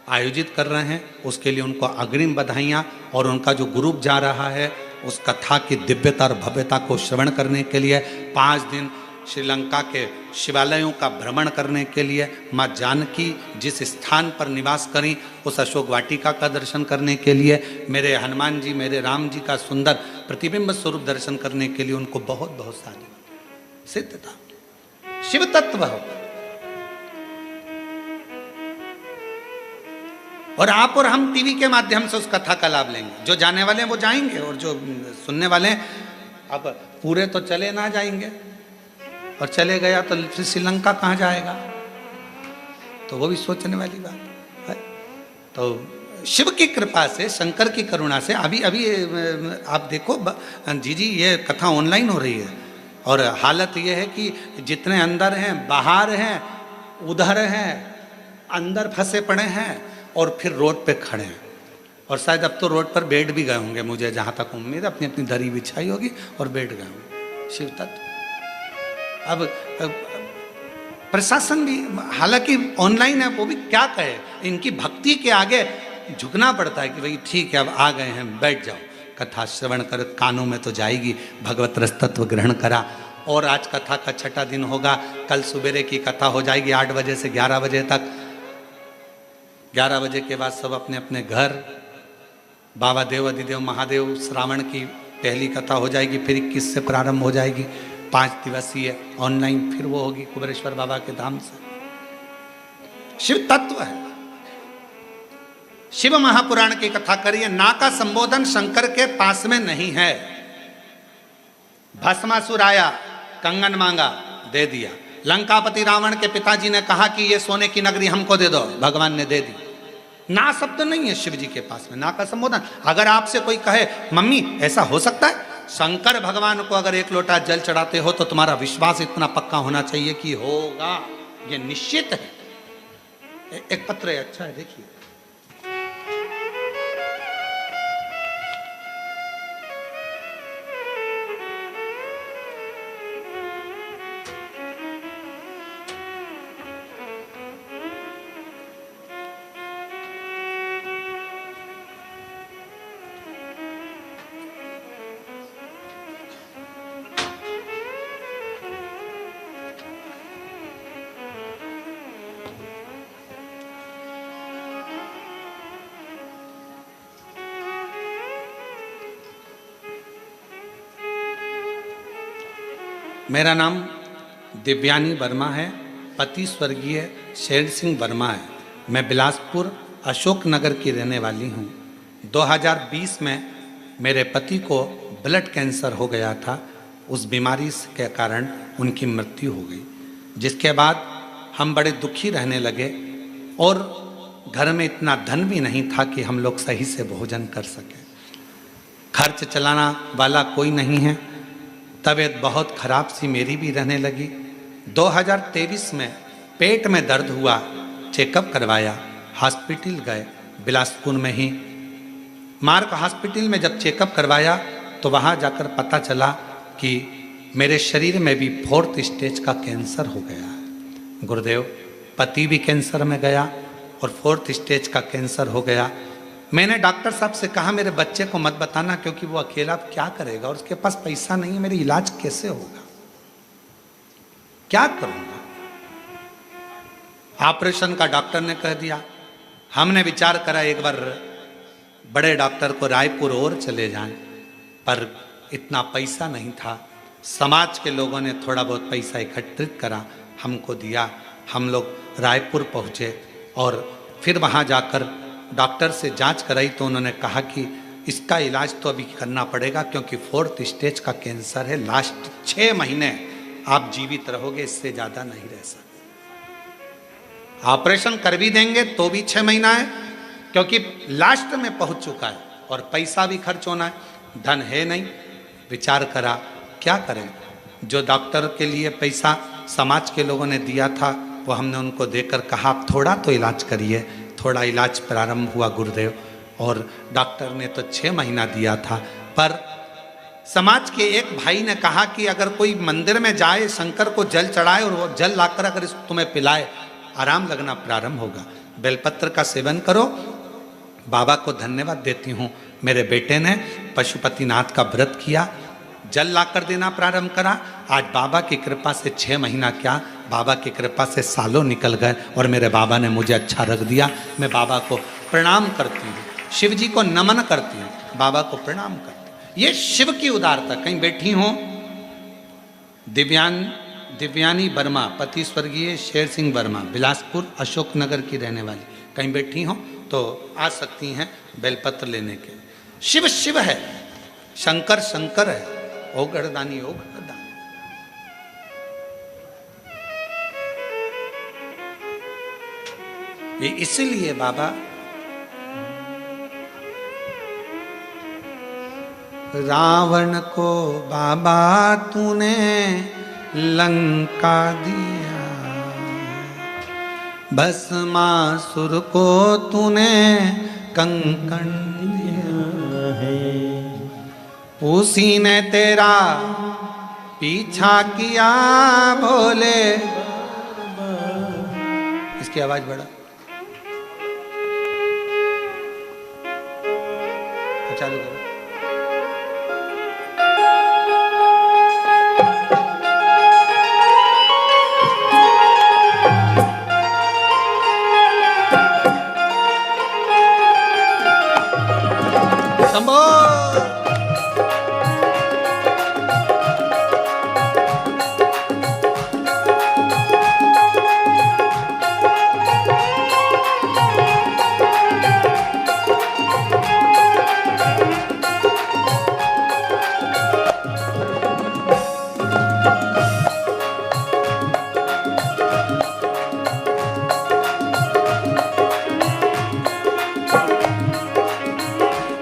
आयोजित कर रहे हैं, उसके लिए उनको अग्रिम बधाइयाँ। और उनका जो ग्रुप जा रहा है उस कथा की दिव्यता और भव्यता को श्रवण करने के लिए 5 दिन श्रीलंका के शिवालयों का भ्रमण करने के लिए, माँ जानकी जिस स्थान पर निवास करी उस अशोक वाटिका का दर्शन करने के लिए, मेरे हनुमान जी मेरे राम जी का सुंदर प्रतिबिंब स्वरूप दर्शन करने के लिए उनको बहुत बहुत सारी सिद्धता। शिव तत्व हो और आप और हम टीवी के माध्यम से उस कथा का लाभ लेंगे। जो जाने वाले हैं वो जाएंगे और जो सुनने वाले हैं, अब पूरे तो चले ना जाएंगे, और चले गया तो फिर श्रीलंका कहाँ जाएगा, तो वो भी सोचने वाली बात है। तो शिव की कृपा से, शंकर की करुणा से अभी आप देखो जी ये कथा ऑनलाइन हो रही है, और हालत ये है कि जितने अंदर हैं बाहर हैं उधर हैं, अंदर फंसे पड़े हैं और फिर रोड पे खड़े हैं, और शायद अब तो रोड पर बैठ भी गए होंगे, मुझे जहाँ तक उम्मीद है, अपनी अपनी दरी बिछाई होगी और बैठ गए होंगे। शिव तत्व। अब प्रशासन भी हालांकि ऑनलाइन है, वो भी क्या कहे, इनकी भक्ति के आगे झुकना पड़ता है कि भाई ठीक है अब आ गए हैं बैठ जाओ, कथा श्रवण कर, कानों में तो जाएगी, भगवत रस तत्व ग्रहण करा। और आज कथा का 6ठा दिन होगा, कल सुबेरे की कथा हो जाएगी 8 बजे से 11 बजे तक। 11 बजे के बाद सब अपने अपने घर, बाबा देव अधिदेव महादेव श्रावण की पहली कथा हो जाएगी, फिर 21 से प्रारंभ हो जाएगी 5 दिवसीय ऑनलाइन, फिर वो होगी कुबेरेश्वर बाबा के धाम से। शिव तत्व है। शिव महापुराण की कथा करिए, ना का संबोधन शंकर के पास में नहीं है। भस्मासुर आया, कंगन मांगा, दे दिया। लंकापति रावण के पिताजी ने कहा कि ये सोने की नगरी हमको दे दो, भगवान ने दे दी। ना शब्द नहीं है शिव जी के पास में, ना का संबोधन। अगर आपसे कोई कहे मम्मी ऐसा हो सकता है, शंकर भगवान को अगर 1 लोटा जल चढ़ाते हो तो तुम्हारा विश्वास इतना पक्का होना चाहिए कि होगा, ये निश्चित है। एक पत्र है, अच्छा है, देखिए। मेरा नाम दिव्यानी वर्मा है, पति स्वर्गीय शेर सिंह वर्मा है। मैं बिलासपुर अशोक नगर की रहने वाली हूँ। 2020 में मेरे पति को ब्लड कैंसर हो गया था, उस बीमारी के कारण उनकी मृत्यु हो गई, जिसके बाद हम बड़े दुखी रहने लगे और घर में इतना धन भी नहीं था कि हम लोग सही से भोजन कर सकें। खर्च चलाना वाला कोई नहीं है। तबीयत बहुत खराब सी मेरी भी रहने लगी। 2023 में पेट में दर्द हुआ, चेकअप करवाया, हॉस्पिटल गए बिलासपुर में ही। मार्क हॉस्पिटल में जब चेकअप करवाया तो वहाँ जाकर पता चला कि मेरे शरीर में भी 4th स्टेज का कैंसर हो गया है। गुरुदेव, पति भी कैंसर में गया और 4th स्टेज का कैंसर हो गया। मैंने डॉक्टर साहब से कहा मेरे बच्चे को मत बताना, क्योंकि वो अकेला क्या करेगा और उसके पास पैसा नहीं है, मेरी इलाज कैसे होगा, क्या करूंगा। ऑपरेशन का डॉक्टर ने कह दिया। हमने विचार करा एक बार बड़े डॉक्टर को रायपुर और चले जाएं, पर इतना पैसा नहीं था। समाज के लोगों ने थोड़ा बहुत पैसा एकत्रित करा, हमको दिया। हम लोग रायपुर पहुँचे और फिर वहाँ जाकर डॉक्टर से जांच कराई तो उन्होंने कहा कि इसका इलाज तो अभी करना पड़ेगा, क्योंकि 4th स्टेज का कैंसर है, लास्ट 6 महीने आप जीवित रहोगे, इससे ज़्यादा नहीं रह सकते। ऑपरेशन कर भी देंगे तो भी 6 महीना है, क्योंकि लास्ट में पहुंच चुका है और पैसा भी खर्च होना है, धन है नहीं। विचार करा क्या करें। जो डॉक्टर के लिए पैसा समाज के लोगों ने दिया था वो हमने उनको देकर कहा आप थोड़ा तो इलाज करिए। थोड़ा इलाज प्रारंभ हुआ गुरुदेव, और डॉक्टर ने तो 6 महीना दिया था, पर समाज के एक भाई ने कहा कि अगर कोई मंदिर में जाए, शंकर को जल चढ़ाए और वो जल लाकर अगर इस तुम्हें पिलाए, आराम लगना प्रारंभ होगा। बेलपत्र का सेवन करो। बाबा को धन्यवाद देती हूँ, मेरे बेटे ने पशुपतिनाथ का व्रत किया, जल लाकर देना प्रारंभ करा। आज बाबा की कृपा से 6 महीना क्या, बाबा की कृपा से सालों निकल गए और मेरे बाबा ने मुझे अच्छा रख दिया। मैं बाबा को प्रणाम करती हूँ, शिव जी को नमन करती हूँ, बाबा को प्रणाम करती हूँ। ये शिव की उदारता। कहीं बैठी हो दिव्यानी वर्मा, पति स्वर्गीय शेर सिंह वर्मा, बिलासपुर अशोकनगर की रहने वाली, कहीं बैठी हो तो आ सकती हैं बेलपत्र लेने के। शिव शिव है, शंकर शंकर है, ओ गणदानी ओ गणदानी। ये इसीलिए बाबा रावण को बाबा तूने लंका दिया, भस्मासुर को तूने कंकण दिया है, उसी ने तेरा पीछा किया भोले। इसकी आवाज बढ़ा, चालू करो।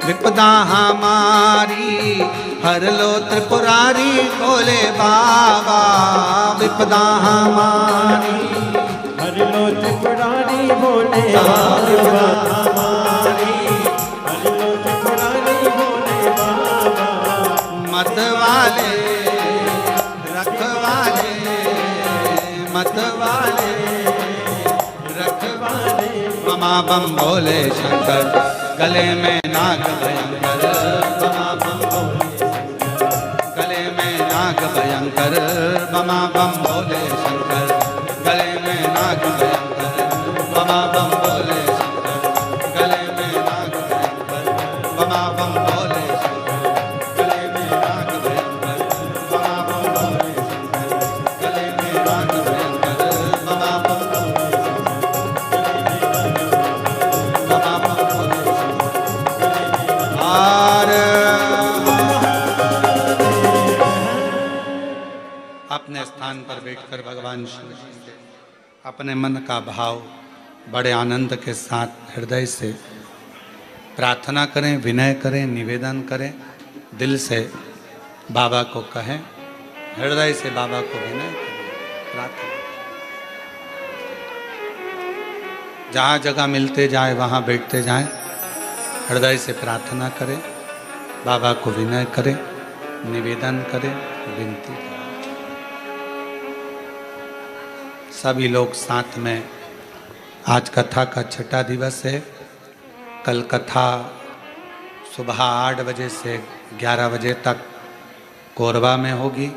विपदा हमारी हर लो त्रिपुरारी भोले बाबा, विपदा हमारी हर लो त्रिपुरारी भोले बाबा, हमारी हर लो त्रिपुरारी भोले बाबा, मत वाले रखवाले, मत वाले रखवाले, बमा बम भोले शंकर, गले में नाग भयंकर, बमा बम भोले शंकर, गले में नाग भयंकर, बमा बम भोले शंकर, गले में नाग भयंकर, बमा बम भोले शंकर, गले में नाग भयंकर, बमा बम भोले शंकर, गले में नाग भयंकर, बमा बम भोले शंकर, गले में नाग भयंकर, बमा बम भोले अपने स्थान पर बैठकर भगवान शिव जी से अपने मन का भाव बड़े आनंद के साथ हृदय से प्रार्थना करें, विनय करें, निवेदन करें, दिल से बाबा को कहें, हृदय से बाबा को विनय करें, प्रार्थना। जहाँ जगह मिलते जाए वहाँ बैठते जाएं, हृदय से प्रार्थना करें, बाबा को विनय करें, निवेदन करें, विनती करें। सभी लोग साथ में, आज कथा का 6ठा दिवस है। कल कथा सुबह 8 बजे से 11 बजे तक कोरबा में होगी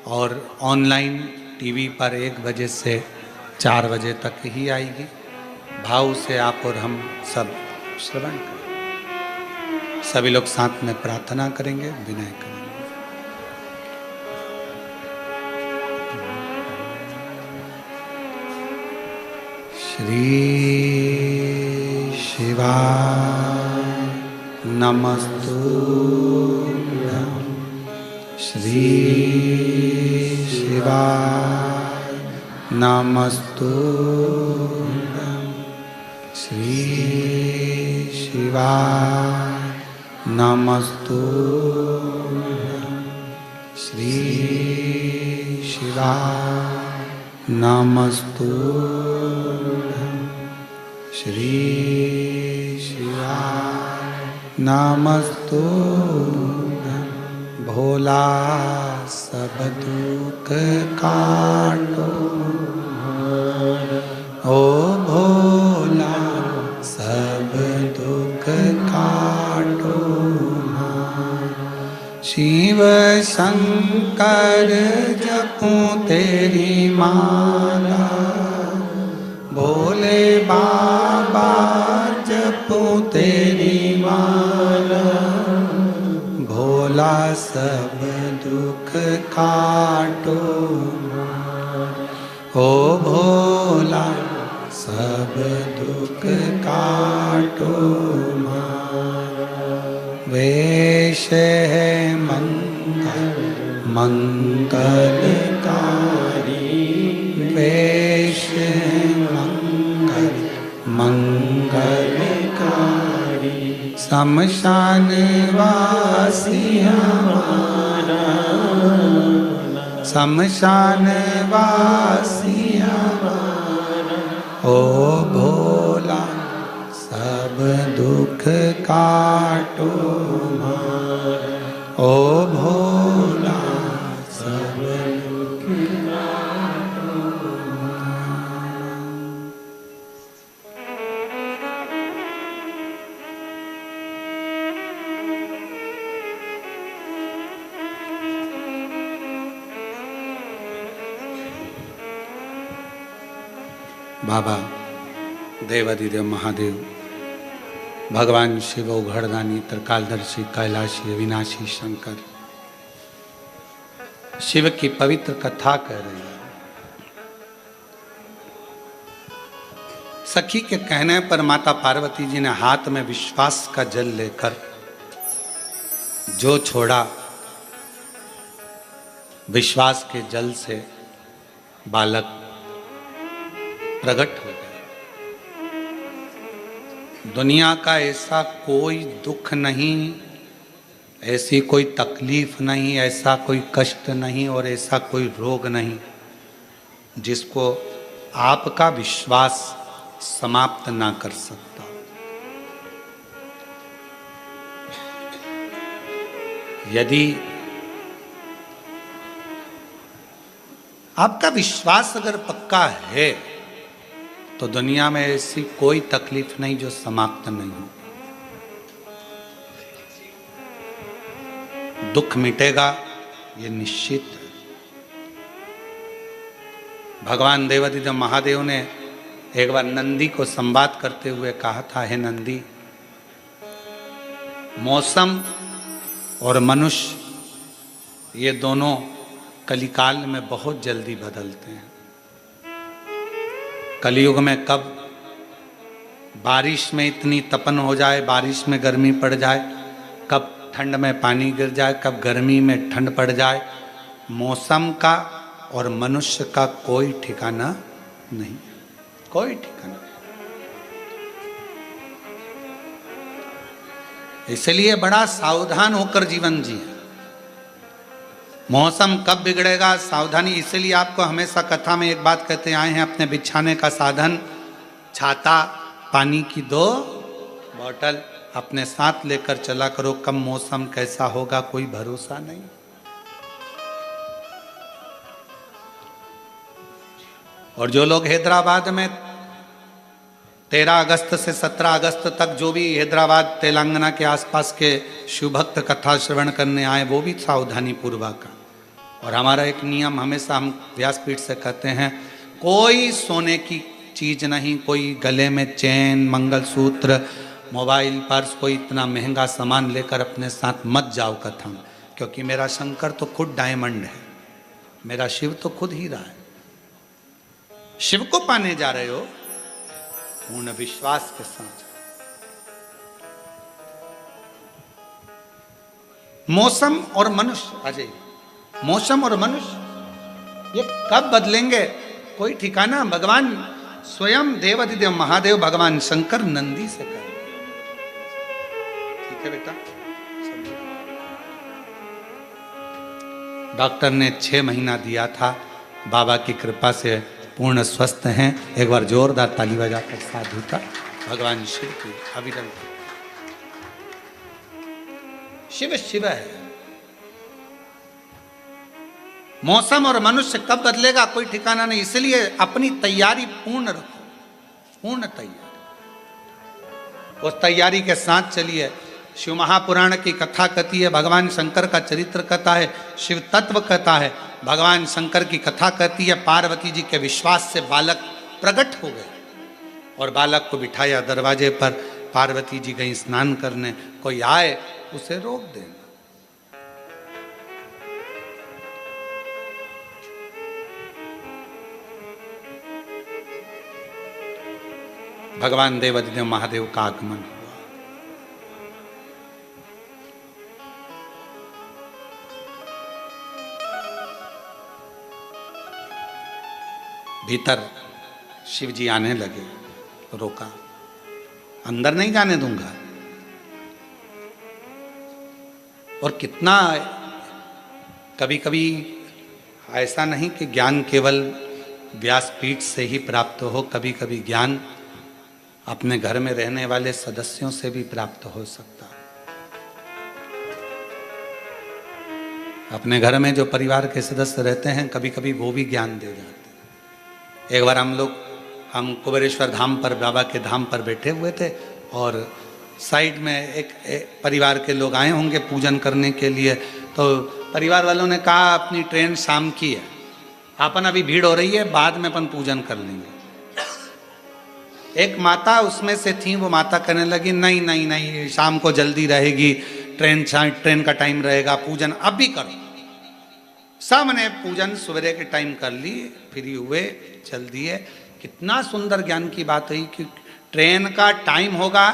और ऑनलाइन टीवी पर 1 बजे से 4 बजे तक ही आएगी। भाव से आप और हम सब श्रवण करें। सभी लोग साथ में प्रार्थना करेंगे, विनय करेंगे। श्री शिवाय नमस्तुभ्यं, श्री शिवाय नमस्तुभ्यं, श्री शिवाय नमस्तुभ्यं, श्री शिवाय नमस्तुभ्यं, श्री शिवाय नमस्तुभ्यं। भोला सब दुख काटो, ओ भोला सब दुख काटो। शिव शंकर जपूं तेरी माला, भोले बाबा जपूं तेरी माला, भोला सब दुख काटो, ओ भोला सब दुख काटो। वेश है मंगल मंगलकारी, वेश है मंगल मंगलकारी, शमशान वासी हमारा, शमशान वासी हमारा, ओ भोला सब दुख काटो हमारा, ओ भोला सब दुख काटो हमारा। बाबा देवादिदेव महादेव, भगवान शिव उघड़दानी, त्रिकालदर्शी, कैलाशी, अविनाशी शंकर शिव की पवित्र कथा कह रहे हैं। सखी के कहने पर माता पार्वती जी ने हाथ में विश्वास का जल लेकर जो छोड़ा, विश्वास के जल से बालक प्रकट हो गया। दुनिया का ऐसा कोई दुख नहीं, ऐसी कोई तकलीफ नहीं, ऐसा कोई कष्ट नहीं और ऐसा कोई रोग नहीं जिसको आपका विश्वास समाप्त ना कर सकता। यदि आपका विश्वास अगर पक्का है तो दुनिया में ऐसी कोई तकलीफ नहीं जो समाप्त नहीं हो। दुख मिटेगा ये निश्चित है। भगवान देवादिदेव महादेव ने एक बार नंदी को संवाद करते हुए कहा था, हे नंदी, मौसम और मनुष्य ये दोनों कलिकाल में बहुत जल्दी बदलते हैं। कलयुग में कब बारिश में इतनी तपन हो जाए, बारिश में गर्मी पड़ जाए, कब ठंड में पानी गिर जाए, कब गर्मी में ठंड पड़ जाए, मौसम का और मनुष्य का कोई ठिकाना नहीं, कोई ठिकाना। इसलिए बड़ा सावधान होकर जीवन जिए। मौसम कब बिगड़ेगा, सावधानी। इसलिए आपको हमेशा कथा में एक बात कहते आए हैं, अपने बिछाने का साधन, छाता, पानी की 2 बोतल अपने साथ लेकर चला करो। कब मौसम कैसा होगा कोई भरोसा नहीं। और जो लोग हैदराबाद में 13 अगस्त से 17 अगस्त तक जो भी हैदराबाद तेलंगाना के आसपास के शिवभक्त कथा श्रवण करने आए, वो भी सावधानी पूर्वक। और हमारा एक नियम हमेशा हम व्यासपीठ से कहते हैं, कोई सोने की चीज नहीं, कोई गले में चेन, मंगलसूत्र, मोबाइल, पर्स, कोई इतना महंगा सामान लेकर अपने साथ मत जाओ कथा में, क्योंकि मेरा शंकर तो खुद डायमंड है, मेरा शिव तो खुद हीरा है। शिव को पाने जा रहे हो पूर्ण विश्वास के साथ। मौसम और मनुष्य, अजय, मौसम और मनुष्य ये कब बदलेंगे कोई ठिकाना। भगवान स्वयं देवादिदेव महादेव भगवान शंकर नंदी से कह, ठीक है बेटा। डॉक्टर ने 6 महीना दिया था, बाबा की कृपा से पूर्ण स्वस्थ हैं। एक बार जोरदार ताली बजाकर साधु का भगवान शिव की अविरल। शिव शिव है, मौसम और मनुष्य कब बदलेगा कोई ठिकाना नहीं, इसलिए अपनी तैयारी पूर्ण रखो, पूर्ण तैयारी, उस तैयारी के साथ चलिए। शिव महापुराण की कथा कथी है, भगवान शंकर का चरित्र कथा है, शिव तत्व कथा है। भगवान शंकर की कथा कहती है पार्वती जी के विश्वास से बालक प्रकट हो गए और बालक को बिठाया दरवाजे पर। पार्वती जी गई स्नान करने, कोई आए उसे रोक देना। भगवान देवाधिदेव महादेव का आगमन हुआ। भीतर शिव जी आने लगे, रोका, अंदर नहीं जाने दूंगा। और कितना कभी कभी ऐसा नहीं कि ज्ञान केवल व्यासपीठ से ही प्राप्त हो, कभी कभी ज्ञान अपने घर में रहने वाले सदस्यों से भी प्राप्त हो सकता है। अपने घर में जो परिवार के सदस्य रहते हैं कभी कभी वो भी ज्ञान दे जाते हैं। एक बार हम कुबेरेश्वर धाम पर, बाबा के धाम पर बैठे हुए थे और साइड में एक परिवार के लोग आए होंगे पूजन करने के लिए। तो परिवार वालों ने कहा अपनी ट्रेन शाम की है, अपन अभी भीड़ हो रही है, बाद में अपन पूजन कर लेंगे। एक माता उसमें से थी, वो माता कहने लगी नहीं नहीं नहीं, शाम को जल्दी रहेगी, ट्रेन का टाइम रहेगा, पूजन अब भी करो। सबने पूजन सवेरे के टाइम कर ली, फ्री हुए, चल दिए। कितना सुंदर ज्ञान की बात हुई कि ट्रेन का टाइम होगा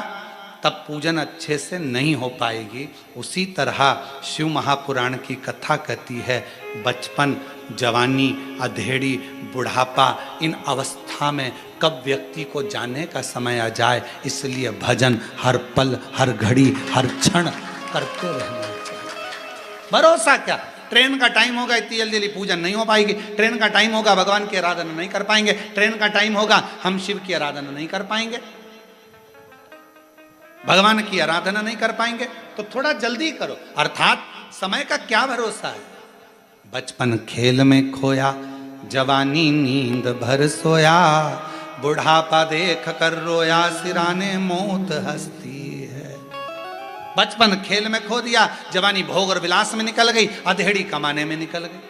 तब पूजन अच्छे से नहीं हो पाएगी। उसी तरह शिव महापुराण की कथा कहती है बचपन, जवानी, अधेड़ी, बुढ़ापा, इन अवस्था में कब व्यक्ति को जाने का समय आ जाए, इसलिए भजन हर पल, हर घड़ी, हर क्षण करते रहना चाहिए। भरोसा क्या, ट्रेन का टाइम होगा, इतनी जल्दी जल्दी पूजन नहीं हो पाएगी। ट्रेन का टाइम होगा, भगवान की आराधना नहीं कर पाएंगे। ट्रेन का टाइम होगा, हम शिव की आराधना नहीं कर पाएंगे, भगवान की आराधना नहीं कर पाएंगे। तो थोड़ा जल्दी करो, अर्थात समय का क्या भरोसा है। बचपन खेल में खोया, जवानी नींद भर सोया, बुढ़ापा देख कर रोया, सिराने मौत हंसती है। बचपन खेल में खो दिया, जवानी भोग और विलास में निकल गई, अधेड़ी कमाने में निकल गई।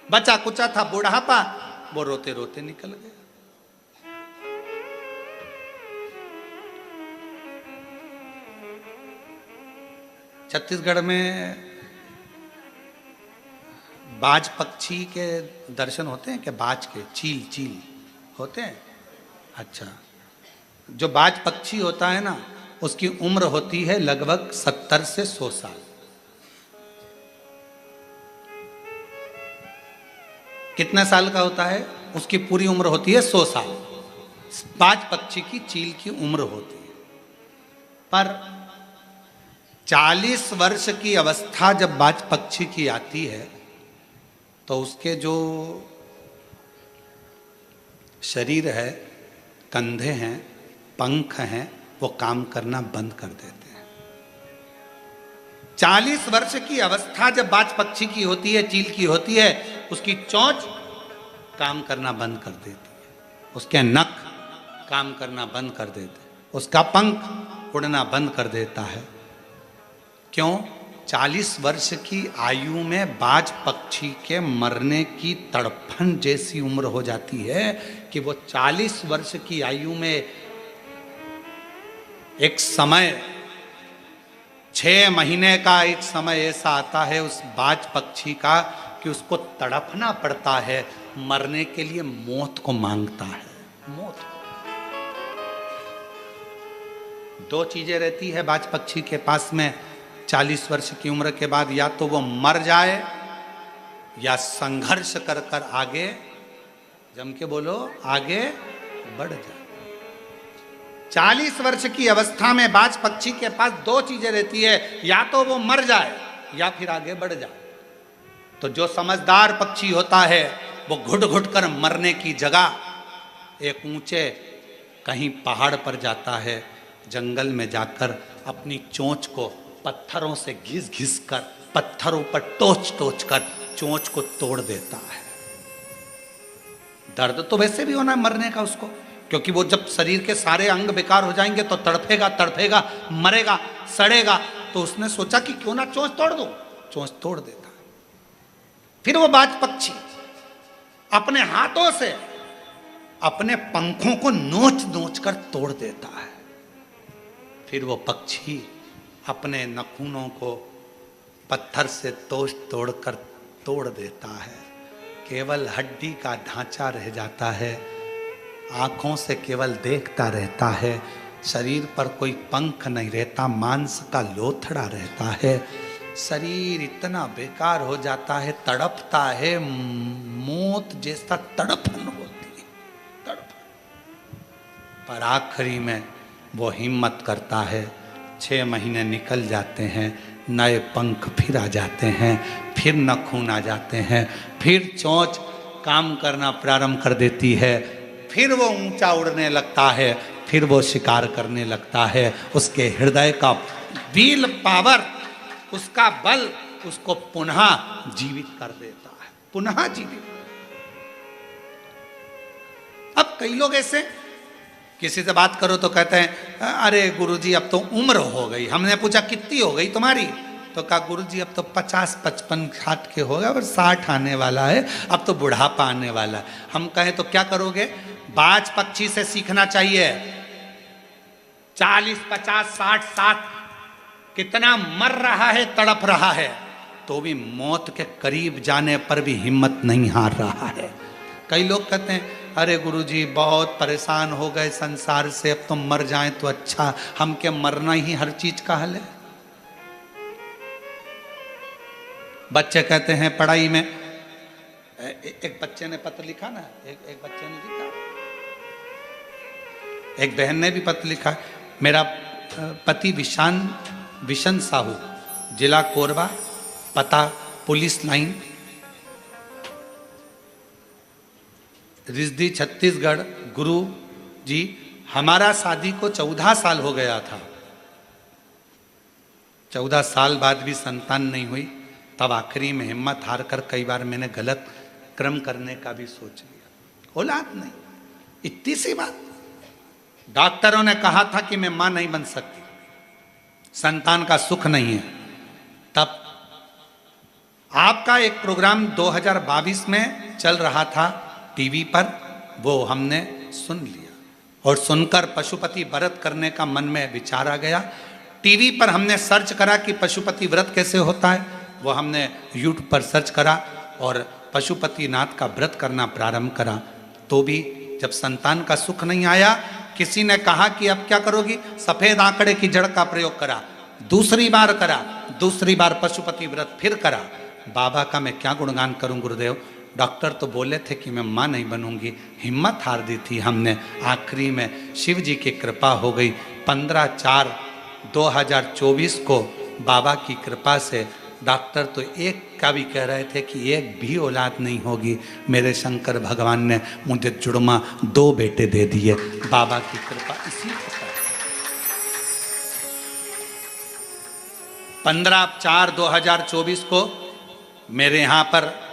बचा कुचा था बुढ़ापा, वो रोते रोते निकल गया। छत्तीसगढ़ में बाज पक्षी के दर्शन होते हैं क्या? बाज के, चील होते हैं। अच्छा, जो बाज पक्षी होता है ना, उसकी उम्र होती है लगभग 70 से 100 साल। कितने साल का होता है? उसकी पूरी उम्र होती है 100 साल। बाज पक्षी की, चील की उम्र होती है। पर 40 वर्ष की अवस्था जब बाज पक्षी की आती है तो उसके जो शरीर है, कंधे हैं, पंख हैं, वो काम करना बंद कर देते हैं। 40 वर्ष की अवस्था जब बाज पक्षी की होती है, चील की होती है, उसकी चोंच काम करना बंद कर देती है, उसके नख काम करना बंद कर देते हैं, उसका पंख उड़ना बंद कर देता है। क्यों? 40 वर्ष की आयु में बाज पक्षी के मरने की तड़फन जैसी उम्र हो जाती है कि वो 40 वर्ष की आयु में एक समय, 6 महीने का एक समय ऐसा आता है उस बाज पक्षी का कि उसको तड़पना पड़ता है, मरने के लिए मौत को मांगता है। मौत। 2 चीजें रहती है बाज पक्षी के पास में 40 वर्ष की उम्र के बाद, या तो वो मर जाए या संघर्ष कर कर आगे, जम के बोलो, आगे बढ़ जाए। 40 वर्ष की अवस्था में बाज पक्षी के पास 2 चीजें रहती है, या तो वो मर जाए या फिर आगे बढ़ जाए। तो जो समझदार पक्षी होता है वो घुट घुट कर मरने की जगह एक ऊंचे कहीं पहाड़ पर जाता है, जंगल में जाकर अपनी चोंच को पत्थरों से घिस घिस कर, पत्थरों पर टोच टोच कर चोंच को तोड़ देता है। दर्द तो वैसे भी होना है मरने का उसको, क्योंकि वो जब शरीर के सारे अंग बेकार हो जाएंगे तो तड़फेगा तड़फेगा, मरेगा, सड़ेगा। तो उसने सोचा कि क्यों ना चोंच तोड़ दो, चोंच तोड़ देता। फिर वो बाज पक्षी अपने हाथों से अपने पंखों को नोच नोच कर तोड़ देता है। फिर वो पक्षी अपने नखूनों को पत्थर से तोड़कर तोड़ देता है। केवल हड्डी का ढांचा रह जाता है, आंखों से केवल देखता रहता है, शरीर पर कोई पंख नहीं रहता, मांस का लोथड़ा रहता है। शरीर इतना बेकार हो जाता है, तड़पता है, मौत जैसा तड़पन होती है, तड़पन। पर आखिरी में वो हिम्मत करता है। 6 महीने निकल जाते हैं, नए पंख फिर आ जाते हैं, फिर नखून आ जाते हैं, फिर चोंच काम करना प्रारंभ कर देती है, फिर वो ऊंचा उड़ने लगता है, फिर वो शिकार करने लगता है। उसके हृदय का विल पावर, उसका बल उसको पुनः जीवित कर देता है, पुनः जीवित। अब कई लोग ऐसे, किसी से बात करो तो कहते हैं अरे गुरुजी अब तो उम्र हो गई। हमने पूछा कितनी हो गई तुम्हारी, तो कहा गुरुजी अब तो 50, 55, 60 के हो गए, और 60 आने वाला है, अब तो बुढ़ापा आने वाला है। हम कहें तो क्या करोगे? बाज पक्षी से सीखना चाहिए। 40, 50, 60, 60 कितना मर रहा है, तड़प रहा है, तो भी मौत के करीब जाने पर भी हिम्मत नहीं हार रहा है। कई लोग कहते हैं अरे गुरुजी बहुत परेशान हो गए संसार से, अब तो मर जाएं तो अच्छा, हम क्या मरना ही हर चीज का हल है? बच्चे कहते हैं पढ़ाई में, एक बच्चे ने पत्र लिखा ना, एक बच्चे ने लिखा, एक बहन ने भी पत्र लिखा, मेरा पति विशन साहू, जिला कोरबा, पता पुलिस लाइन, रिजदी छत्तीसगढ़। गुरु जी हमारा शादी को 14 साल हो गया था, 14 साल बाद भी संतान नहीं हुई। तब आखिरी में हिम्मत हार कर कई बार मैंने गलत कर्म करने का भी सोच लिया, औलाद नहीं। इतनी सी बात। डॉक्टरों ने कहा था कि मैं मां नहीं बन सकती, संतान का सुख नहीं है। तब आपका एक प्रोग्राम 2022 में चल रहा था टीवी पर, वो हमने सुन लिया और सुनकर पशुपति व्रत करने का मन में विचार आ गया। टीवी पर हमने सर्च करा कि पशुपति व्रत कैसे होता है, वो हमने यूट्यूब पर सर्च करा और पशुपति नाथ का व्रत करना प्रारंभ करा। तो भी जब संतान का सुख नहीं आया, किसी ने कहा कि अब क्या करोगी? सफेद आंकड़े की जड़ का प्रयोग करा, दूसरी बार करा, दूसरी बार पशुपति व्रत फिर करा। बाबा का मैं क्या गुणगान करूं गुरुदेव, डॉक्टर तो बोले थे कि मैं मां नहीं बनूंगी, हिम्मत हार दी थी हमने। आखिरी में शिव जी की कृपा हो गई। 15/4/2024 को बाबा की कृपा से, डॉक्टर तो एक का भी कह रहे थे कि एक भी औलाद नहीं होगी, मेरे शंकर भगवान ने मुझे जुड़मा 2 बेटे दे दिए। बाबा की कृपा इसी प्रकार। 15/4/2024 को मेरे यहाँ पर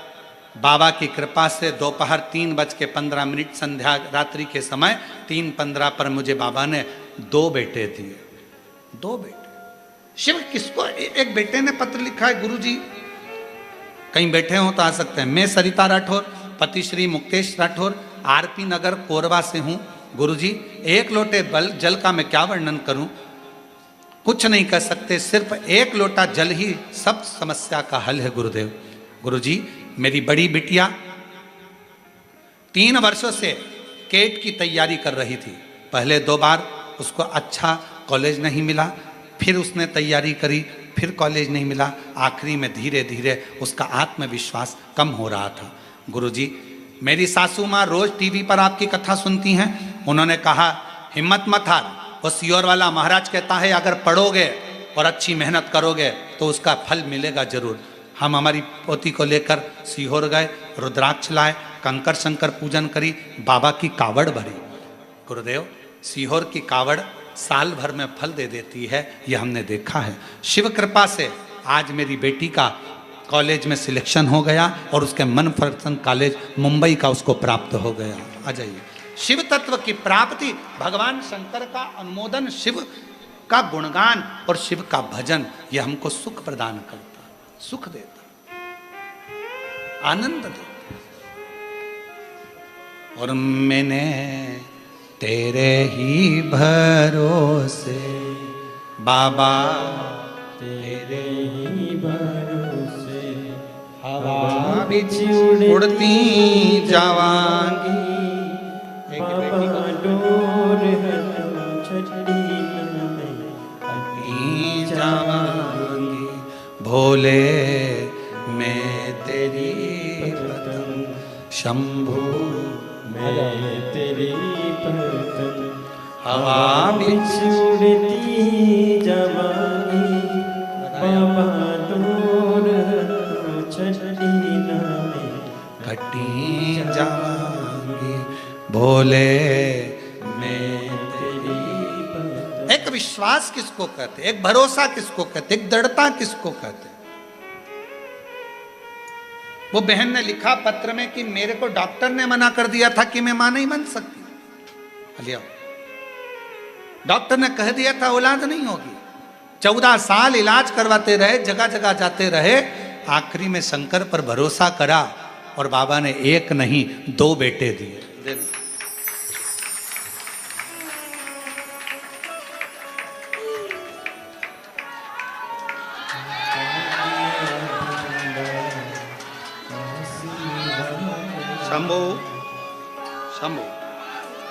बाबा की कृपा से दोपहर 3:15 संध्या रात्रि के समय 3:15 पर मुझे बाबा ने 2 बेटे दिए। 2 बेटे। शिव किसको? एक बेटे ने पत्र लिखा है, गुरुजी कहीं बैठे हो तो आ सकते हैं, मैं सरिता राठौर, पति श्री मुक्तेश राठौर, आरपी नगर कोरबा से हूँ। गुरुजी 1 लोटे जल का मैं क्या वर्णन करूं, कुछ नहीं कर सकते, सिर्फ 1 लोटा जल ही सब समस्या का हल है गुरुदेव। गुरुजी मेरी बड़ी बिटिया 3 वर्षों से केट की तैयारी कर रही थी। पहले 2 बार उसको अच्छा कॉलेज नहीं मिला, फिर उसने तैयारी करी, फिर कॉलेज नहीं मिला। आखिरी में धीरे धीरे उसका आत्मविश्वास कम हो रहा था। गुरुजी मेरी सासू माँ रोज टीवी पर आपकी कथा सुनती हैं, उन्होंने कहा हिम्मत मत हार, वो सियोर वाला महाराज कहता है अगर पढ़ोगे और अच्छी मेहनत करोगे तो उसका फल मिलेगा जरूर। हम हमारी पोती को लेकर सीहोर गए, रुद्राक्ष लाए, कंकर शंकर पूजन करी, बाबा की कावड़ भरी। गुरुदेव सीहोर की कावड़ साल भर में फल दे देती है, यह हमने देखा है। शिव कृपा से आज मेरी बेटी का कॉलेज में सिलेक्शन हो गया और उसके मनपसंद कॉलेज मुंबई का उसको प्राप्त हो गया। आ जाइए, शिव तत्व की प्राप्ति, भगवान शंकर का अनुमोदन, शिव का गुणगान और शिव का भजन, यह हमको सुख प्रदान करता, सुख देता, आनंद देता। और मैंने तेरे ही भरोसे बाबा, तेरे ही भरोसे हवा बिच उड़ती जावांगी, बाबा डोर छड़ी कहीं जावांगी, भोले मैं तेरी पतंग, शंभू मैं तेरी पतंग, हवा बिच उड़ती जावांगी, बाबा डोर छड़ी कटी जावांगी, भोले मैं तेरी। एक विश्वास किसको कहते, एक भरोसा किसको कहते, एक दृढ़ता किसको कहते। वो बहन ने लिखा पत्र में कि मेरे को डॉक्टर ने मना कर दिया था कि मैं मां नहीं बन सकती। लिया, डॉक्टर ने कह दिया था औलाद नहीं होगी। 14 साल इलाज करवाते रहे, जगह जगह जाते रहे, आखिरी में शंकर पर भरोसा करा और बाबा ने एक नहीं 2 बेटे दिए। शंभो शंभो,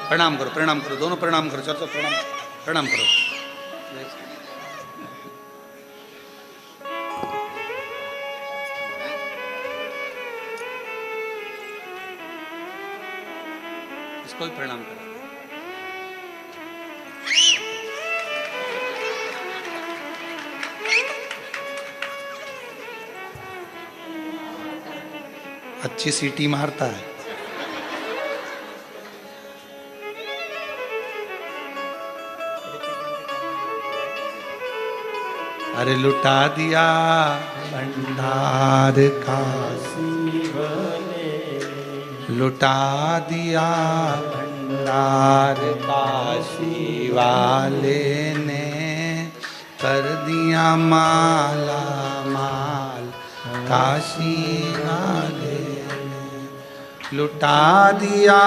प्रणाम करो, प्रणाम करो, दोनों प्रणाम करो, चलो प्रणाम, प्रणाम करो। इसको भी प्रणाम करो। अच्छी सीटी मारता है। अरे लुटा दिया भंडार का, लुटा दिया भंडार काशी वाले ने, कर दिया माला माल काशी वाले ने, लुटा दिया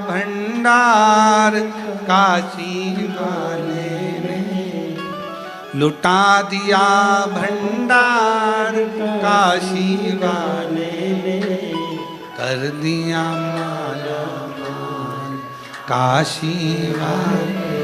भंडार काशी वाले ने, लुटा दिया भंडार काशी वाले ने, कर दिया माला माल काशी वाले।